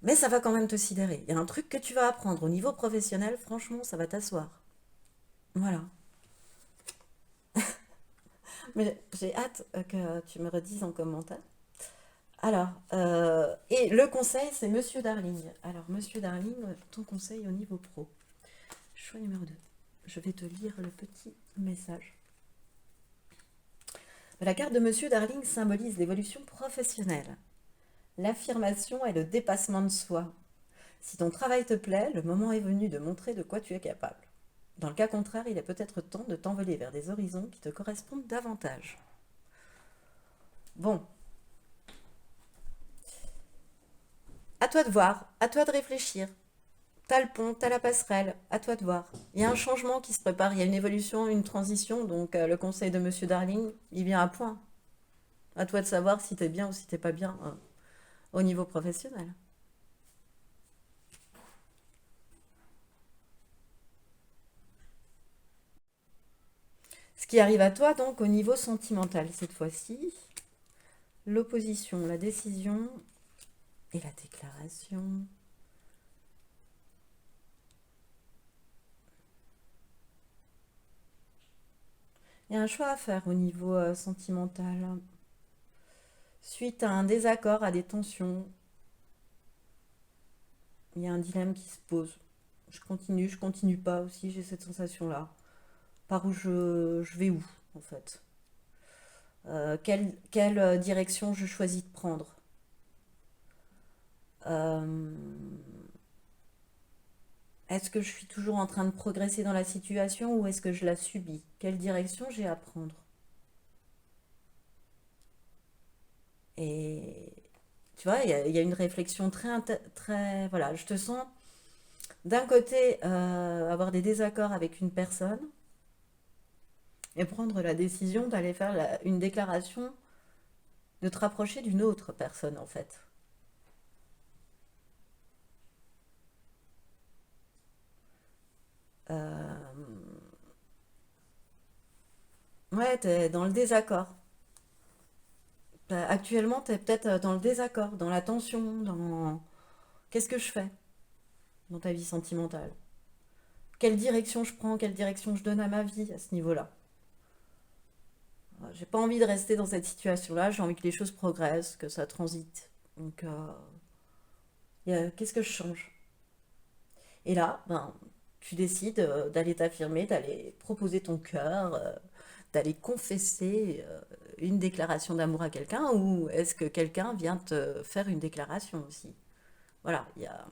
Mais ça va quand même te sidérer. Il y a un truc que tu vas apprendre au niveau professionnel, franchement, ça va t'asseoir. Voilà. Mais j'ai hâte que tu me redises en commentaire. Alors, et le conseil, c'est Monsieur Darling. Alors, Monsieur Darling, ton conseil au niveau pro. Choix numéro 2. Je vais te lire le petit message. La carte de Monsieur Darling symbolise l'évolution professionnelle. L'affirmation est le dépassement de soi. Si ton travail te plaît, le moment est venu de montrer de quoi tu es capable. Dans le cas contraire, il est peut-être temps de t'envoler vers des horizons qui te correspondent davantage. Bon, à toi de voir, à toi de réfléchir. T'as le pont, t'as la passerelle, à toi de voir. Il y a un changement qui se prépare, il y a une évolution, une transition, donc le conseil de Monsieur Darling, il vient à point. À toi de savoir si t'es bien ou si t'es pas bien au niveau professionnel. Ce qui arrive à toi donc au niveau sentimental cette fois-ci, l'opposition, la décision et la déclaration. Il y a un choix à faire au niveau sentimental. Suite à un désaccord, à des tensions, il y a un dilemme qui se pose. Je continue pas aussi, j'ai cette sensation-là. Par où je vais où, en fait? Quelle direction je choisis de prendre? Euh, Est-ce que je suis toujours en train de progresser dans la situation ou est-ce que je la subis? Quelle direction j'ai à prendre? Et tu vois, il y a une réflexion très... Voilà, je te sens d'un côté avoir des désaccords avec une personne et prendre la décision d'aller faire une déclaration, de te rapprocher d'une autre personne en fait. Euh, ouais, t'es dans le désaccord. Actuellement, t'es peut-être dans le désaccord, dans la tension, dans qu'est-ce que je fais dans ta vie sentimentale? Quelle direction je prends? Quelle direction je donne à ma vie à ce niveau-là? J'ai pas envie de rester dans cette situation-là, j'ai envie que les choses progressent, que ça transite. Donc, qu'est-ce que je change? Et là, ben, tu décides d'aller t'affirmer, d'aller proposer ton cœur, d'aller confesser une déclaration d'amour à quelqu'un, ou est-ce que quelqu'un vient te faire une déclaration aussi? Voilà, il y a...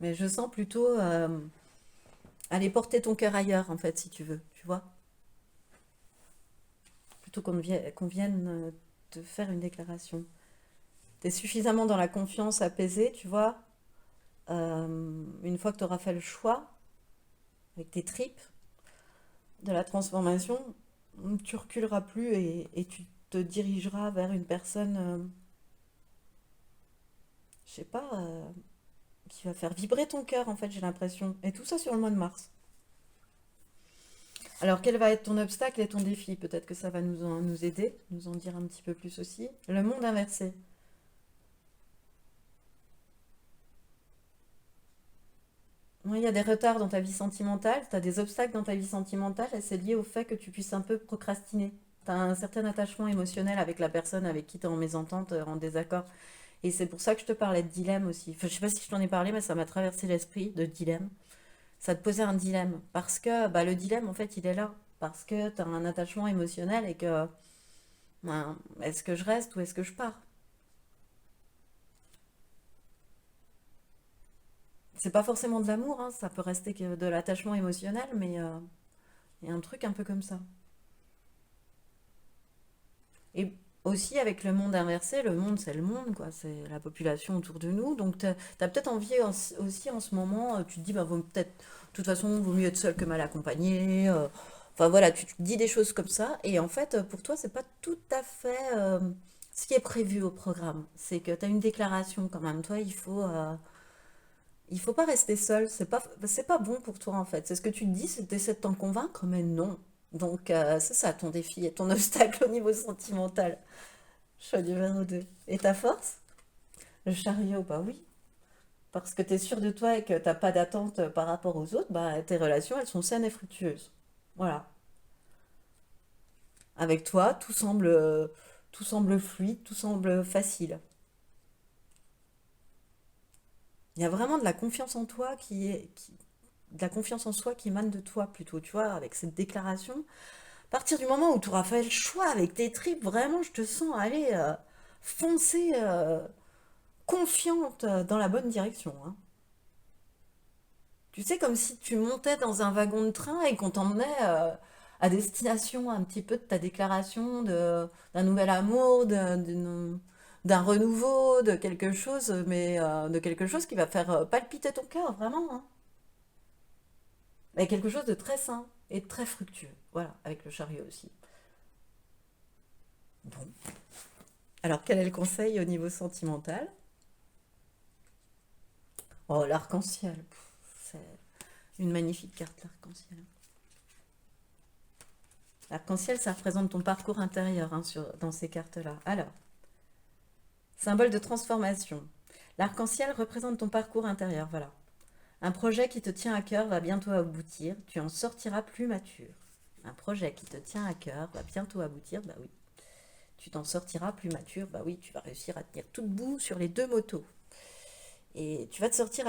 Mais je sens plutôt aller porter ton cœur ailleurs, en fait, si tu veux, tu vois? Plutôt qu'on vienne te faire une déclaration. Tu es suffisamment dans la confiance apaisée, tu vois? Une fois que tu auras fait le choix, avec tes tripes, de la transformation, tu reculeras plus et tu te dirigeras vers une personne, je sais pas, qui va faire vibrer ton cœur, en fait, j'ai l'impression. Et tout ça sur le mois de mars. Alors, quel va être ton obstacle et ton défi? Peut-être que ça va nous aider, nous en dire un petit peu plus aussi. Le monde inversé. Oui, il y a des retards dans ta vie sentimentale, tu as des obstacles dans ta vie sentimentale et c'est lié au fait que tu puisses un peu procrastiner. Tu as un certain attachement émotionnel avec la personne avec qui tu es en mésentente, en désaccord. Et c'est pour ça que je te parlais de dilemme aussi. Enfin, je sais pas si je t'en ai parlé, mais ça m'a traversé l'esprit de dilemme. Ça te posait un dilemme. Parce que bah, le dilemme, en fait, il est là. Parce que tu as un attachement émotionnel et que ben, est-ce que je reste ou est-ce que je pars? C'est pas forcément de l'amour, hein, ça peut rester que de l'attachement émotionnel, mais il y a un truc un peu comme ça. Et aussi avec le monde inversé, le monde c'est le monde, quoi, c'est la population autour de nous. Donc tu as peut-être envie aussi en ce moment, tu te dis, bah, peut-être, de toute façon, vaut mieux être seul que mal accompagné. Enfin voilà, tu te dis des choses comme ça. Et en fait, pour toi, c'est pas tout à fait ce qui est prévu au programme. C'est que tu as une déclaration quand même. Toi, il faut pas rester seul. C'est pas bon pour toi en fait. C'est ce que tu te dis, c'est que tu de t'en convaincre, mais non. Donc c'est ça ton défi et ton obstacle au niveau sentimental. Choix numéro 2. Et ta force? Le chariot, bah oui. Parce que tu es sûr de toi et que t'as pas d'attente par rapport aux autres, bah tes relations, elles sont saines et fructueuses. Voilà. Avec toi, tout semble fluide, tout semble facile. Il y a vraiment de la confiance en toi de la confiance en soi qui émane de toi plutôt, tu vois, avec cette déclaration. À partir du moment où tu auras fait le choix avec tes tripes, vraiment, je te sens aller foncer confiante dans la bonne direction, hein. Tu sais, comme si tu montais dans un wagon de train et qu'on t'emmenait à destination un petit peu de ta déclaration d'un nouvel amour, d'un renouveau, de quelque chose, mais de quelque chose qui va faire palpiter ton cœur, vraiment, hein. Mais quelque chose de très sain et de très fructueux. Voilà, avec le chariot aussi. Bon. Alors, quel est le conseil au niveau sentimental? Oh, l'arc-en-ciel. C'est une magnifique carte, l'arc-en-ciel. L'arc-en-ciel, ça représente ton parcours intérieur hein, dans ces cartes-là. Alors, symbole de transformation. L'arc-en-ciel représente ton parcours intérieur, voilà. Un projet qui te tient à cœur va bientôt aboutir, tu en sortiras plus mature. Un projet qui te tient à cœur va bientôt aboutir, bah oui. Tu t'en sortiras plus mature, bah oui, tu vas réussir à tenir tout debout sur les deux motos. Et tu vas te sortir,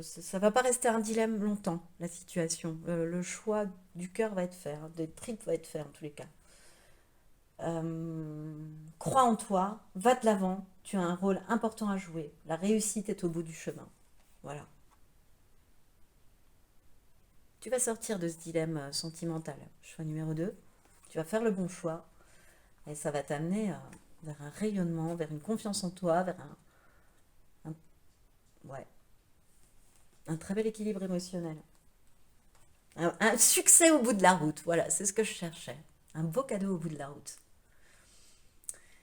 ça va pas rester un dilemme longtemps, la situation. Le choix du cœur va être fait, hein, des tripes va être fait en tous les cas. Crois en toi, va de l'avant, tu as un rôle important à jouer. La réussite est au bout du chemin. Voilà. Tu vas sortir de ce dilemme sentimental. Choix numéro 2. Tu vas faire le bon choix et ça va t'amener vers un rayonnement, vers une confiance en toi, vers ouais, un très bel équilibre émotionnel. Un succès au bout de la route. Voilà, c'est ce que je cherchais. Un beau cadeau au bout de la route.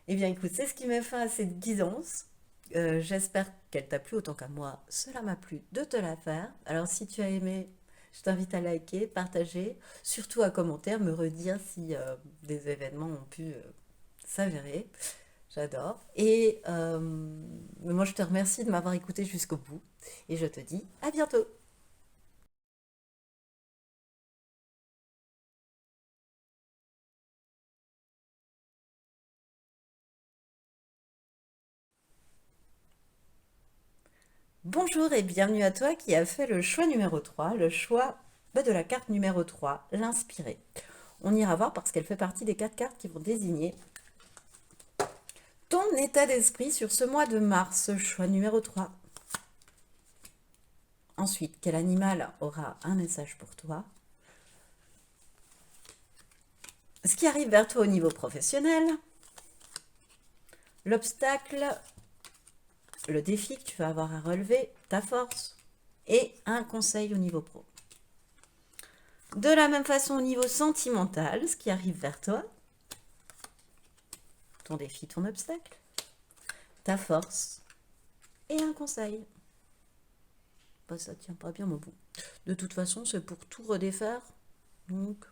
Eh bien, écoute, c'est ce qui met fin à cette guidance. J'espère qu'elle t'a plu autant qu'à moi. Cela m'a plu de te la faire. Alors, si tu as aimé, je t'invite à liker, partager, surtout à commenter, me redire si des événements ont pu s'avérer. J'adore. Et moi, je te remercie de m'avoir écouté jusqu'au bout. Et je te dis à bientôt. Bonjour et bienvenue à toi qui a fait le choix numéro 3, le choix de la carte numéro 3, l'inspirer. On ira voir parce qu'elle fait partie des 4 cartes qui vont désigner ton état d'esprit sur ce mois de mars, choix numéro 3. Ensuite, quel animal aura un message pour toi? Ce qui arrive vers toi au niveau professionnel, l'obstacle, le défi que tu vas avoir à relever, ta force et un conseil au niveau pro. De la même façon au niveau sentimental, ce qui arrive vers toi, ton défi, ton obstacle, ta force et un conseil. Bah, ça tient pas bien mon bout. De toute façon, c'est pour tout redéfaire. Donc,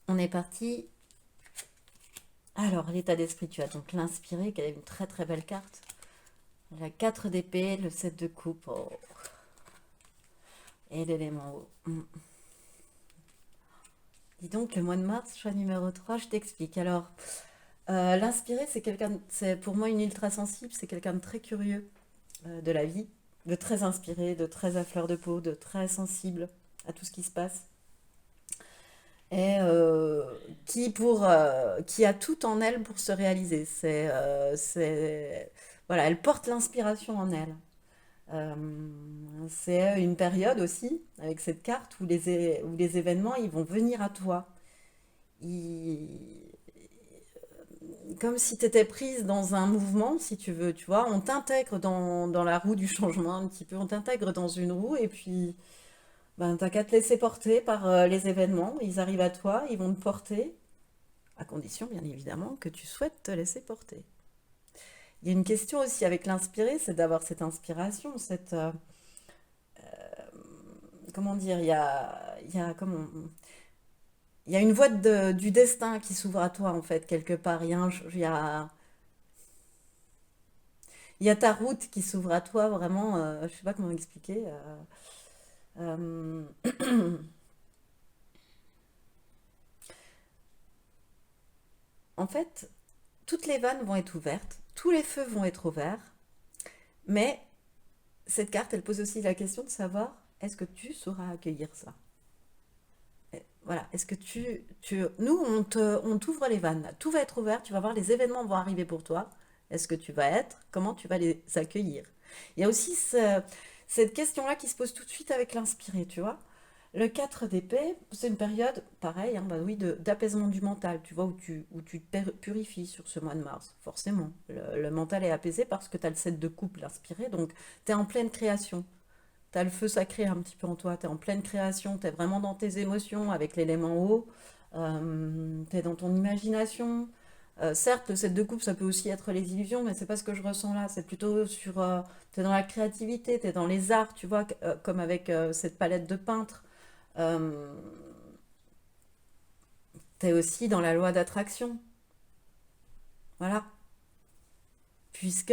on est parti. Alors, l'état d'esprit, tu as donc l'inspiré, qui est une très très belle carte. La 4 d'épée, le 7 de coupe. Oh. Et l'élément eau. Dis donc, le mois de mars, choix numéro 3, je t'explique. Alors, l'inspiré, c'est pour moi une ultra sensible, c'est quelqu'un de très curieux de la vie, de très inspiré, de très à fleur de peau, de très sensible à tout ce qui se passe. Et qui a tout en elle pour se réaliser. Voilà, elle porte l'inspiration en elle. Euh, c'est une période aussi, avec cette carte, où les événements, ils vont venir à toi. Ils- Comme si tu étais prise dans un mouvement, si tu veux, tu vois, on t'intègre dans la roue du changement un petit peu, on t'intègre dans une roue, et puis, ben, t'as qu'à te laisser porter par les événements, ils arrivent à toi, ils vont te porter, à condition, bien évidemment, que tu souhaites te laisser porter. Il y a une question aussi avec l'inspiré, c'est d'avoir cette inspiration, comment dire, il y a une voie du destin qui s'ouvre à toi, en fait, quelque part. Il y a ta route qui s'ouvre à toi, vraiment, je sais pas comment expliquer. Euh, En fait, toutes les vannes vont être ouvertes, tous les feux vont être ouverts, mais cette carte, elle pose aussi la question de savoir, est-ce que tu sauras accueillir ça? Voilà, est-ce que nous, on t'ouvre les vannes, tout va être ouvert, tu vas voir, les événements vont arriver pour toi. Est-ce que tu vas être? Comment tu vas les accueillir? Il y a aussi cette question-là qui se pose tout de suite avec l'inspiré, tu vois. Le 4 d'épée, c'est une période, pareil, hein, bah oui, d'apaisement du mental, tu vois, où tu te purifies sur ce mois de mars, forcément. Le mental est apaisé parce que tu as le 7 de coupe, l'inspiré, donc tu es en pleine création. Tu as le feu sacré un petit peu en toi, tu es en pleine création, tu es vraiment dans tes émotions avec l'élément eau, tu es dans ton imagination. Certes, le 7 de coupe, ça peut aussi être les illusions, mais c'est pas ce que je ressens là, c'est plutôt sur... tu es dans la créativité, tu es dans les arts, tu vois, comme avec cette palette de peintre. Euh, T'es aussi dans la loi d'attraction. Voilà. Puisque,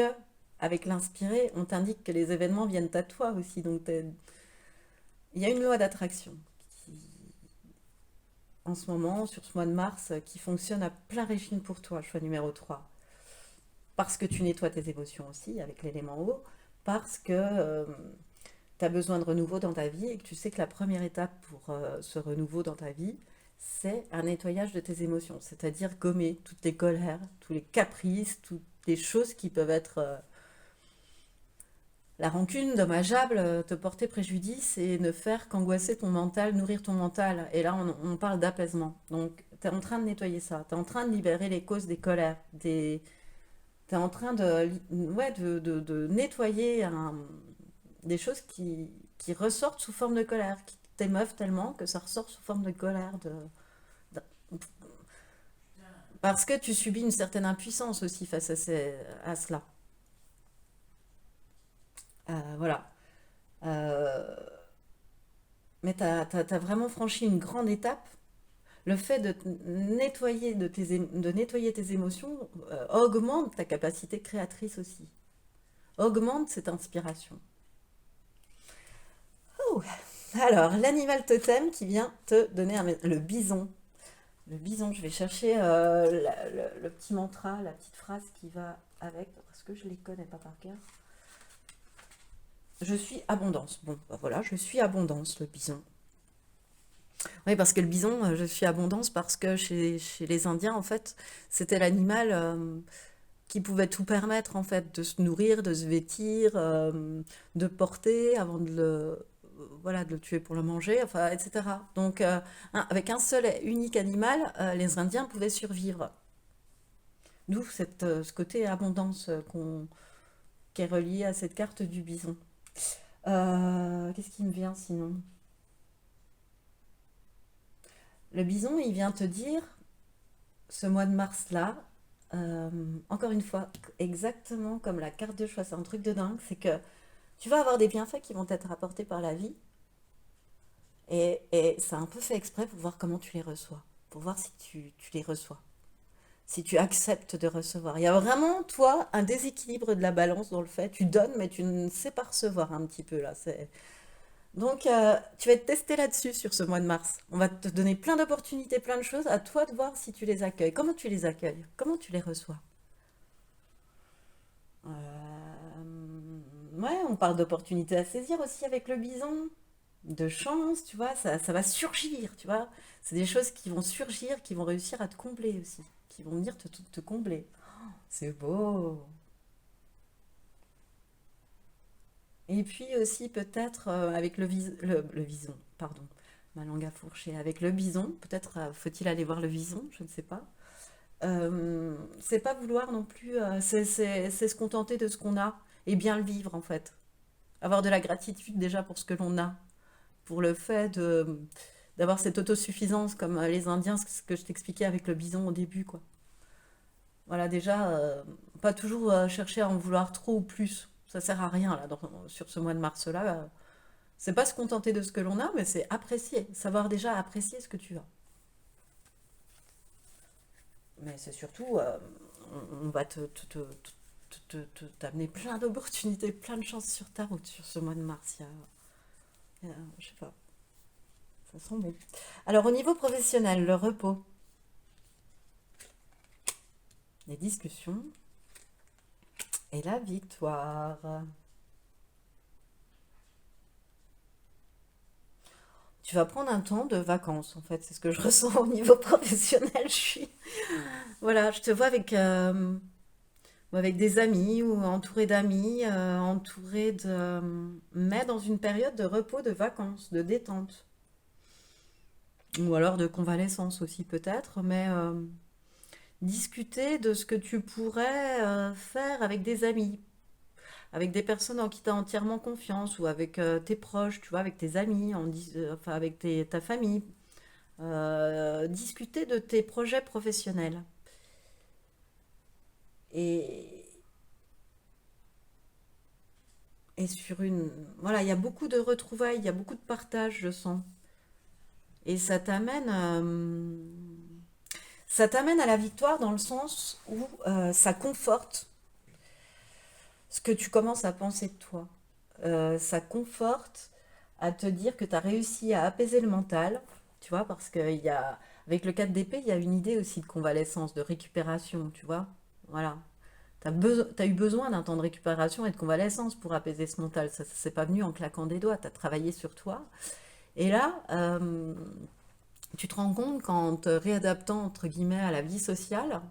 avec l'inspiré, on t'indique que les événements viennent à toi aussi. Donc, il y a une loi d'attraction qui, en ce moment, sur ce mois de mars, qui fonctionne à plein régime pour toi, choix numéro 3. Parce que tu nettoies tes émotions aussi avec l'élément eau. Parce que tu as besoin de renouveau dans ta vie et que tu sais que la première étape pour ce renouveau dans ta vie, c'est un nettoyage de tes émotions, c'est-à-dire gommer toutes les colères, tous les caprices, toutes les choses qui peuvent être la rancune, dommageable, te porter préjudice et ne faire qu'angoisser ton mental, nourrir ton mental. Et là, on parle d'apaisement. Donc, tu es en train de nettoyer ça, tu es en train de libérer les causes des colères, tu es en train ouais, de nettoyer des choses qui ressortent sous forme de colère, qui t'émeuvent tellement que ça ressort sous forme de colère. De- Parce que tu subis une certaine impuissance aussi face à cela. Voilà. Euh, mais tu as vraiment franchi une grande étape. Le fait de nettoyer tes émotions augmente ta capacité créatrice aussi. Augmente cette inspiration. Oh. Alors, l'animal totem qui vient te donner le bison. Le bison, je vais chercher le petit mantra, la petite phrase qui va avec, parce que je ne les connais pas par cœur. Je suis abondance. Bon, bah voilà, je suis abondance, le bison. Oui, parce que le bison, je suis abondance parce que chez les Indiens, en fait, c'était l'animal qui pouvait tout permettre, en fait, de se nourrir, de se vêtir, de porter avant voilà, de le tuer pour le manger, enfin, etc. Donc, avec un seul et unique animal, les Indiens pouvaient survivre. D'où ce côté abondance qui est relié à cette carte du bison. Qu'est-ce qui me vient sinon? Le bison, il vient te dire, ce mois de mars-là, euh, encore une fois, exactement comme la carte de choix, c'est un truc de dingue, c'est que tu vas avoir des bienfaits qui vont être apportés par la vie, et c'est un peu fait exprès pour voir comment tu les reçois, pour voir si tu les reçois, si tu acceptes de recevoir. Il y a vraiment, toi, un déséquilibre de la balance dans le fait, tu donnes, mais tu ne sais pas recevoir un petit peu là. Donc, tu vas être testé là-dessus sur ce mois de mars. On va te donner plein d'opportunités, plein de choses. À toi de voir si tu les accueilles. Comment tu les accueilles? Comment tu les reçois? Ouais, on parle d'opportunités à saisir aussi avec le bison, de chance, tu vois, ça va surgir, tu vois. C'est des choses qui vont surgir, qui vont réussir à te combler aussi, qui vont venir te combler. C'est beau. Et puis aussi peut-être avec le vison, pardon, ma langue a fourché, avec le bison, peut-être faut-il aller voir le vison, je ne sais pas. C'est pas vouloir non plus, c'est se contenter de ce qu'on a et bien le vivre en fait. Avoir de la gratitude déjà pour ce que l'on a, pour le fait d'avoir cette autosuffisance comme les Indiens, ce que je t'expliquais avec le bison au début, quoi. Voilà, déjà, pas toujours chercher à en vouloir trop ou plus. Ça sert à rien là, sur ce mois de mars-là. C'est pas se contenter de ce que l'on a, mais c'est apprécier, savoir déjà apprécier ce que tu as. Mais c'est surtout, on va t'amener plein d'opportunités, plein de chances sur ta route sur ce mois de mars. Je sais pas, ça sent bon. Alors au niveau professionnel, le repos, les discussions et la victoire. Tu vas prendre un temps de vacances, en fait, c'est ce que je ressens au niveau professionnel. Voilà, je te vois avec des amis ou entouré d'amis, entouré mais dans une période de repos, de vacances, de détente. ou alors de convalescence aussi peut-être, mais discuter de ce que tu pourrais faire avec des amis, avec des personnes en qui tu as entièrement confiance, ou avec tes proches, tu vois, avec tes amis, enfin avec ta famille. Discuter de tes projets professionnels. Et, et sur une... Voilà, il y a beaucoup de retrouvailles, il y a beaucoup de partage, je sens. Et ça t'amène à la victoire dans le sens où ça conforte ce que tu commences à penser de toi. Ça conforte à te dire que tu as réussi à apaiser le mental, tu vois, parce avec le 4 d'épée, il y a une idée aussi de convalescence, de récupération, tu vois. Voilà. T'as eu besoin d'un temps de récupération et de convalescence pour apaiser ce mental. Ça s'est pas venu en claquant des doigts. Tu as travaillé sur toi. Et là, tu te rends compte qu'en te réadaptant, entre guillemets, à la vie sociale,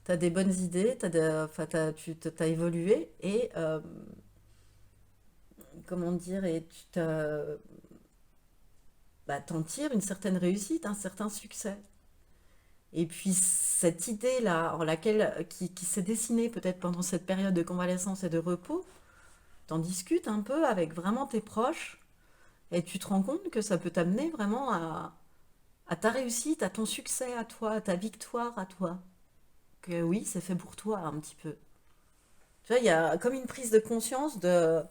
tu as des bonnes idées, enfin, tu as évolué et, comment dire, et t'en tires une certaine réussite, un certain succès. Et puis cette idée-là, qui s'est dessinée peut-être pendant cette période de convalescence et de repos, t'en discutes un peu avec vraiment tes proches et tu te rends compte que ça peut t'amener vraiment à ta réussite, à ton succès à toi, à ta victoire à toi. Que oui, c'est fait pour toi un petit peu. Tu vois, il y a comme une prise de conscience de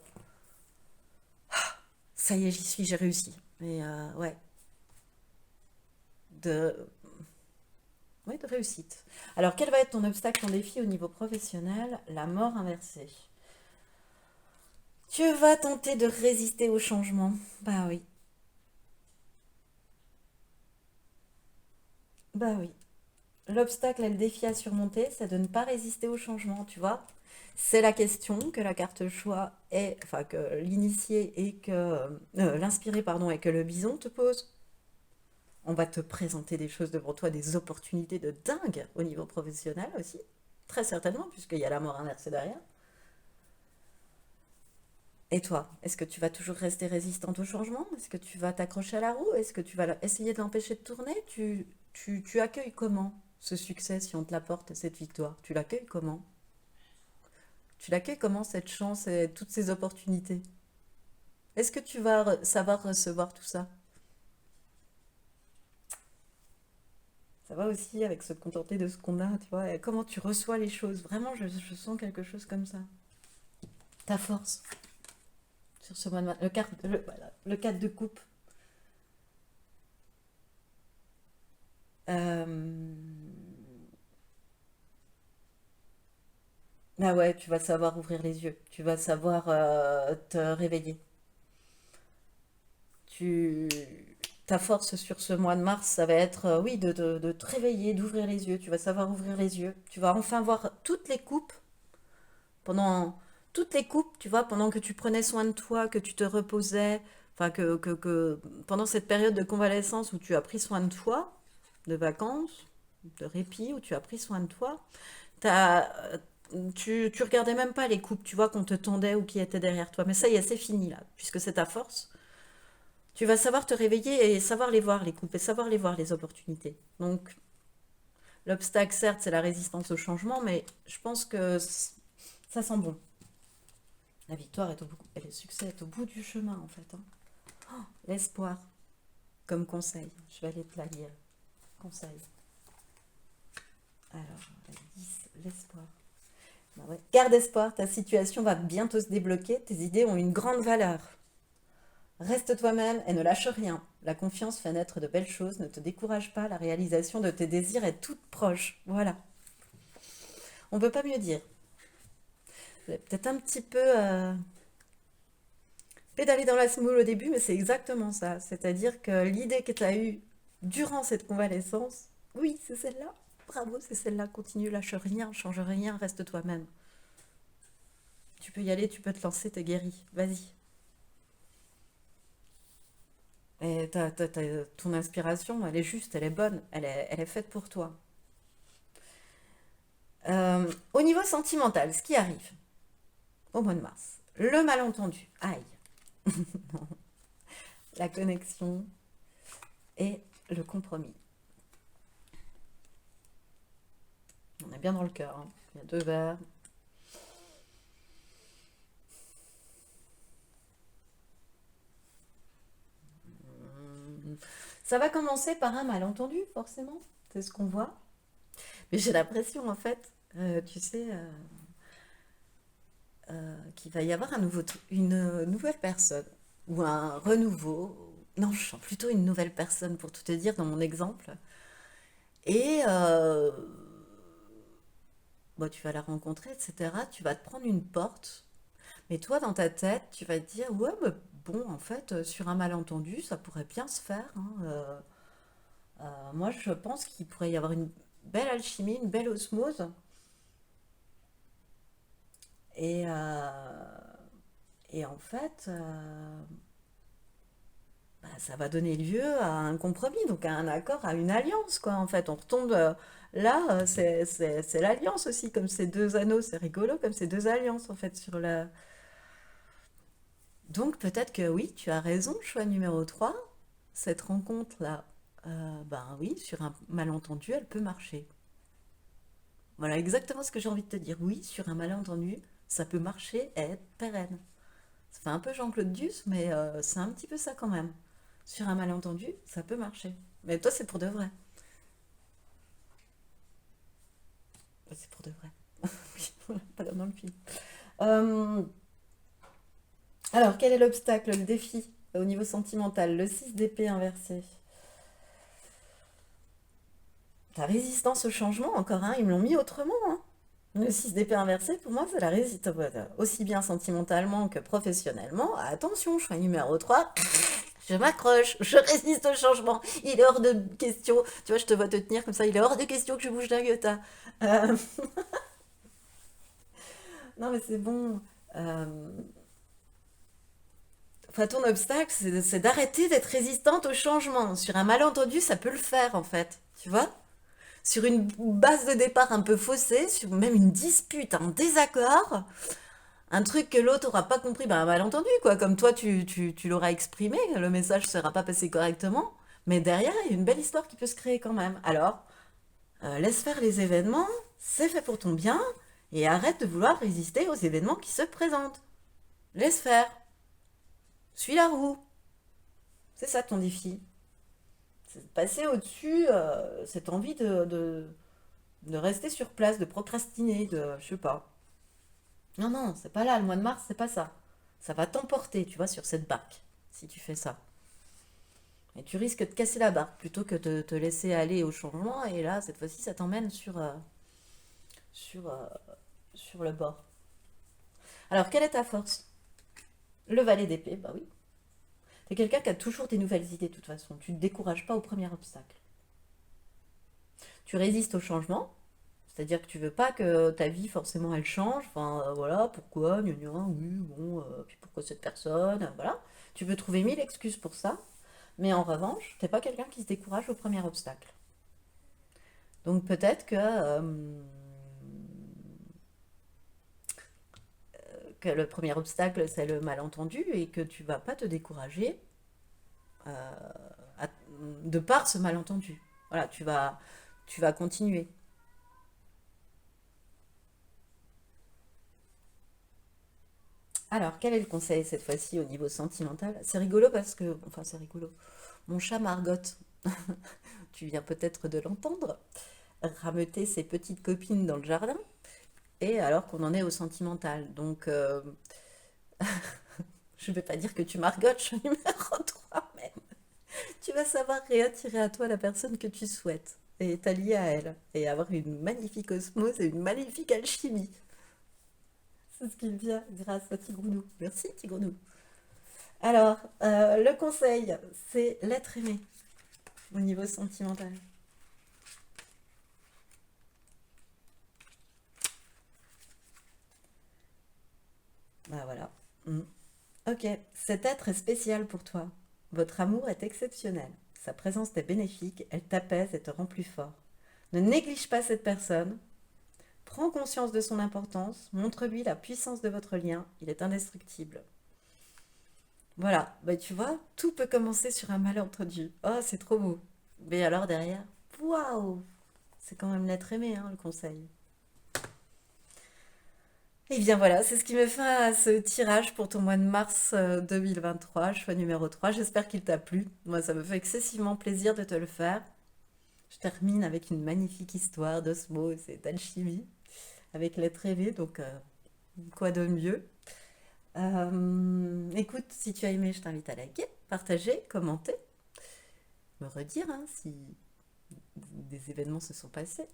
ça y est, j'y suis, j'ai réussi. Et ouais, de, ouais, de réussite. Alors, quel va être ton obstacle, ton défi au niveau professionnel? La mort inversée. Tu vas tenter de résister au changement. Bah oui, bah oui. L'obstacle et le défi à surmonter, c'est de ne pas résister au changement, tu vois. C'est la question que la carte choix est, enfin que l'initié et que l'inspiré pardon et que le bison te pose. On va te présenter des choses devant toi, des opportunités de dingue au niveau professionnel aussi, très certainement puisqu'il y a la mort inversée derrière. Et toi, est-ce que tu vas toujours rester résistante au changement? Est-ce que tu vas t'accrocher à la roue? Est-ce que tu vas essayer de l'empêcher de tourner? Tu accueilles comment ce succès si on te l'apporte, cette victoire? Tu l'accueilles comment? Tu l'accueilles comment cette chance et toutes ces opportunités? Est-ce que tu vas savoir recevoir tout ça? Ça va aussi avec se contenter de ce qu'on a, tu vois? Et comment tu reçois les choses? Vraiment, je sens quelque chose comme ça. Ta force sur ce mois de mars. Voilà, le 4 de coupe. Euh, Ah ouais, tu vas savoir ouvrir les yeux. Tu vas savoir te réveiller. Tu... Ta force sur ce mois de mars, ça va être, oui, de te réveiller, d'ouvrir les yeux. Tu vas savoir ouvrir les yeux. Tu vas enfin voir pendant toutes les coupes, tu vois, pendant que tu prenais soin de toi, que tu te reposais, enfin pendant cette période de convalescence où tu as pris soin de toi, de vacances, de répit, où tu as pris soin de toi, t'as, tu regardais même pas les coupes, tu vois, qu'on te tendait ou qui étaient derrière toi. Mais ça y est, c'est fini là, puisque c'est ta force. Tu vas savoir te réveiller et savoir les voir, les coupes, et savoir les voir, les opportunités. Donc, l'obstacle, certes, c'est la résistance au changement, mais je pense que ça sent bon. La victoire est au bout, et le succès est au bout du chemin, en fait, hein. L'espoir, comme conseil. Je vais aller te la lire. Conseil. Alors, la 10, l'espoir. Bah ouais. Garde espoir, ta situation va bientôt se débloquer, tes idées ont une grande valeur. Reste toi-même et ne lâche rien. La confiance fait naître de belles choses, ne te décourage pas, la réalisation de tes désirs est toute proche. Voilà. On peut pas mieux dire. Peut-être un petit peu pédaler dans la semoule au début, mais c'est exactement ça. C'est-à-dire que l'idée que tu as eue durant cette convalescence, oui, c'est celle-là. Bravo, c'est celle-là. Continue, lâche rien, change rien, reste toi-même. Tu peux y aller, tu peux te lancer, t'es guéri. Vas-y. Et ton inspiration, elle est juste, elle est bonne, elle est faite pour toi. Au niveau sentimental, ce qui arrive au mois de mars, le malentendu, aïe, la connexion et le compromis. On est bien dans le cœur, hein. Il y a deux verres. Ça va commencer par un malentendu, forcément. C'est ce qu'on voit. Mais j'ai l'impression, en fait, tu sais, qu'il va y avoir une nouvelle personne. Ou un renouveau. Non, je sens plutôt une nouvelle personne, pour tout te dire, dans mon exemple. Et bon, tu vas la rencontrer, etc. Tu vas te prendre une porte. Mais toi, dans ta tête, tu vas te dire, ouais, mais bon, en fait, sur un malentendu, ça pourrait bien se faire, hein. Moi, je pense qu'il pourrait y avoir une belle alchimie, une belle osmose. Et, et en fait, bah, ça va donner lieu à un compromis, donc à un accord, à une alliance, quoi. En fait, on retombe là, c'est l'alliance aussi, comme ces deux anneaux, c'est rigolo, comme ces deux alliances, en fait, sur la... Donc peut-être que oui, tu as raison, choix numéro 3. Cette rencontre-là, ben oui, sur un malentendu, elle peut marcher. Voilà exactement ce que j'ai envie de te dire. Oui, sur un malentendu, ça peut marcher et être pérenne. Ça fait un peu Jean-Claude Duss, mais c'est un petit peu ça quand même. Sur un malentendu, ça peut marcher. Mais toi, c'est pour de vrai. C'est pour de vrai. Oui, voilà, pas comme dans le film. Euh, alors, quel est l'obstacle, le défi au niveau sentimental? Le 6 d'épée inversé. Ta résistance au changement, encore un, ils me l'ont mis autrement, hein. Le 6 d'épée inversé, pour moi, c'est la résistance, aussi bien sentimentalement que professionnellement. Attention, choix numéro 3. Je m'accroche, je résiste au changement. Il est hors de question. Tu vois, je te vois te tenir comme ça. Il est hors de question que je bouge d'un iota. Euh, non, mais c'est bon. Euh, Enfin, ton obstacle, c'est d'arrêter d'être résistante au changement. Sur un malentendu, ça peut le faire, en fait. Tu vois? Sur une base de départ un peu faussée, sur même une dispute, un désaccord, un truc que l'autre aura pas compris, ben un malentendu, quoi. Comme toi, tu l'auras exprimé, le message ne sera pas passé correctement. Mais derrière, il y a une belle histoire qui peut se créer quand même. Alors, laisse faire les événements, c'est fait pour ton bien, et arrête de vouloir résister aux événements qui se présentent. Laisse faire, suis la roue. C'est ça ton défi. C'est de passer au-dessus cette envie de rester sur place, de procrastiner, de... Je sais pas. Non, non, c'est pas là, le mois de mars, c'est pas ça. Ça va t'emporter, tu vois, sur cette barque, si tu fais ça. Et tu risques de casser la barque plutôt que de te laisser aller au changement. Et là, cette fois-ci, ça t'emmène sur, sur le bord. Alors, quelle est ta force? Le valet d'épée, bah oui. T'es quelqu'un qui a toujours des nouvelles idées de toute façon. Tu ne te décourages pas au premier obstacle. Tu résistes au changement, c'est-à-dire que tu veux pas que ta vie forcément elle change. Enfin voilà, pourquoi, gna gna, oui, bon, puis pourquoi cette personne, voilà. Tu peux trouver mille excuses pour ça, mais en revanche, t'es pas quelqu'un qui se décourage au premier obstacle. Donc peut-être que le premier obstacle c'est le malentendu et que tu vas pas te décourager à- de par ce malentendu. Voilà, tu vas continuer. Alors, quel est le conseil cette fois-ci au niveau sentimental? C'est rigolo parce que, enfin c'est rigolo, mon chat margotte, tu viens peut-être de l'entendre, rameuter ses petites copines dans le jardin, et alors qu'on en est au sentimental. Donc, je ne vais pas dire que tu margottes, je suis numéro 3, mais tu vas savoir réattirer à toi la personne que tu souhaites, et t'allier à elle, et avoir une magnifique osmose et une magnifique alchimie. C'est ce qu'il vient grâce à Tigrounou. Merci Tigrounou. Alors, le conseil, c'est l'être aimé au niveau sentimental. Bah voilà. Mm. Ok, cet être est spécial pour toi. Votre amour est exceptionnel. Sa présence est bénéfique, elle t'apaise et te rend plus fort. Ne néglige pas cette personne. Prends conscience de son importance. Montre-lui la puissance de votre lien. Il est indestructible. Voilà, bah tu vois, tout peut commencer sur un malentendu. Oh, c'est trop beau. Mais alors derrière, waouh, c'est quand même l'être aimé, hein, le conseil. Et bien voilà, c'est ce qui me fait à ce tirage pour ton mois de mars 2023, choix numéro 3. J'espère qu'il t'a plu. Moi, ça me fait excessivement plaisir de te le faire. Je termine avec une magnifique histoire d'osmose et d'alchimie avec l'être aimé, donc quoi de mieux. Écoute, si tu as aimé, je t'invite à liker, partager, commenter, me redire hein, si des événements se sont passés.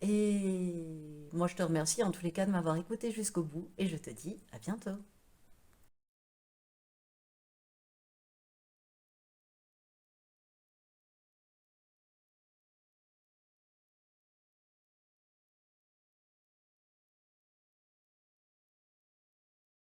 Et moi, je te remercie en tous les cas de m'avoir écouté jusqu'au bout et je te dis à bientôt.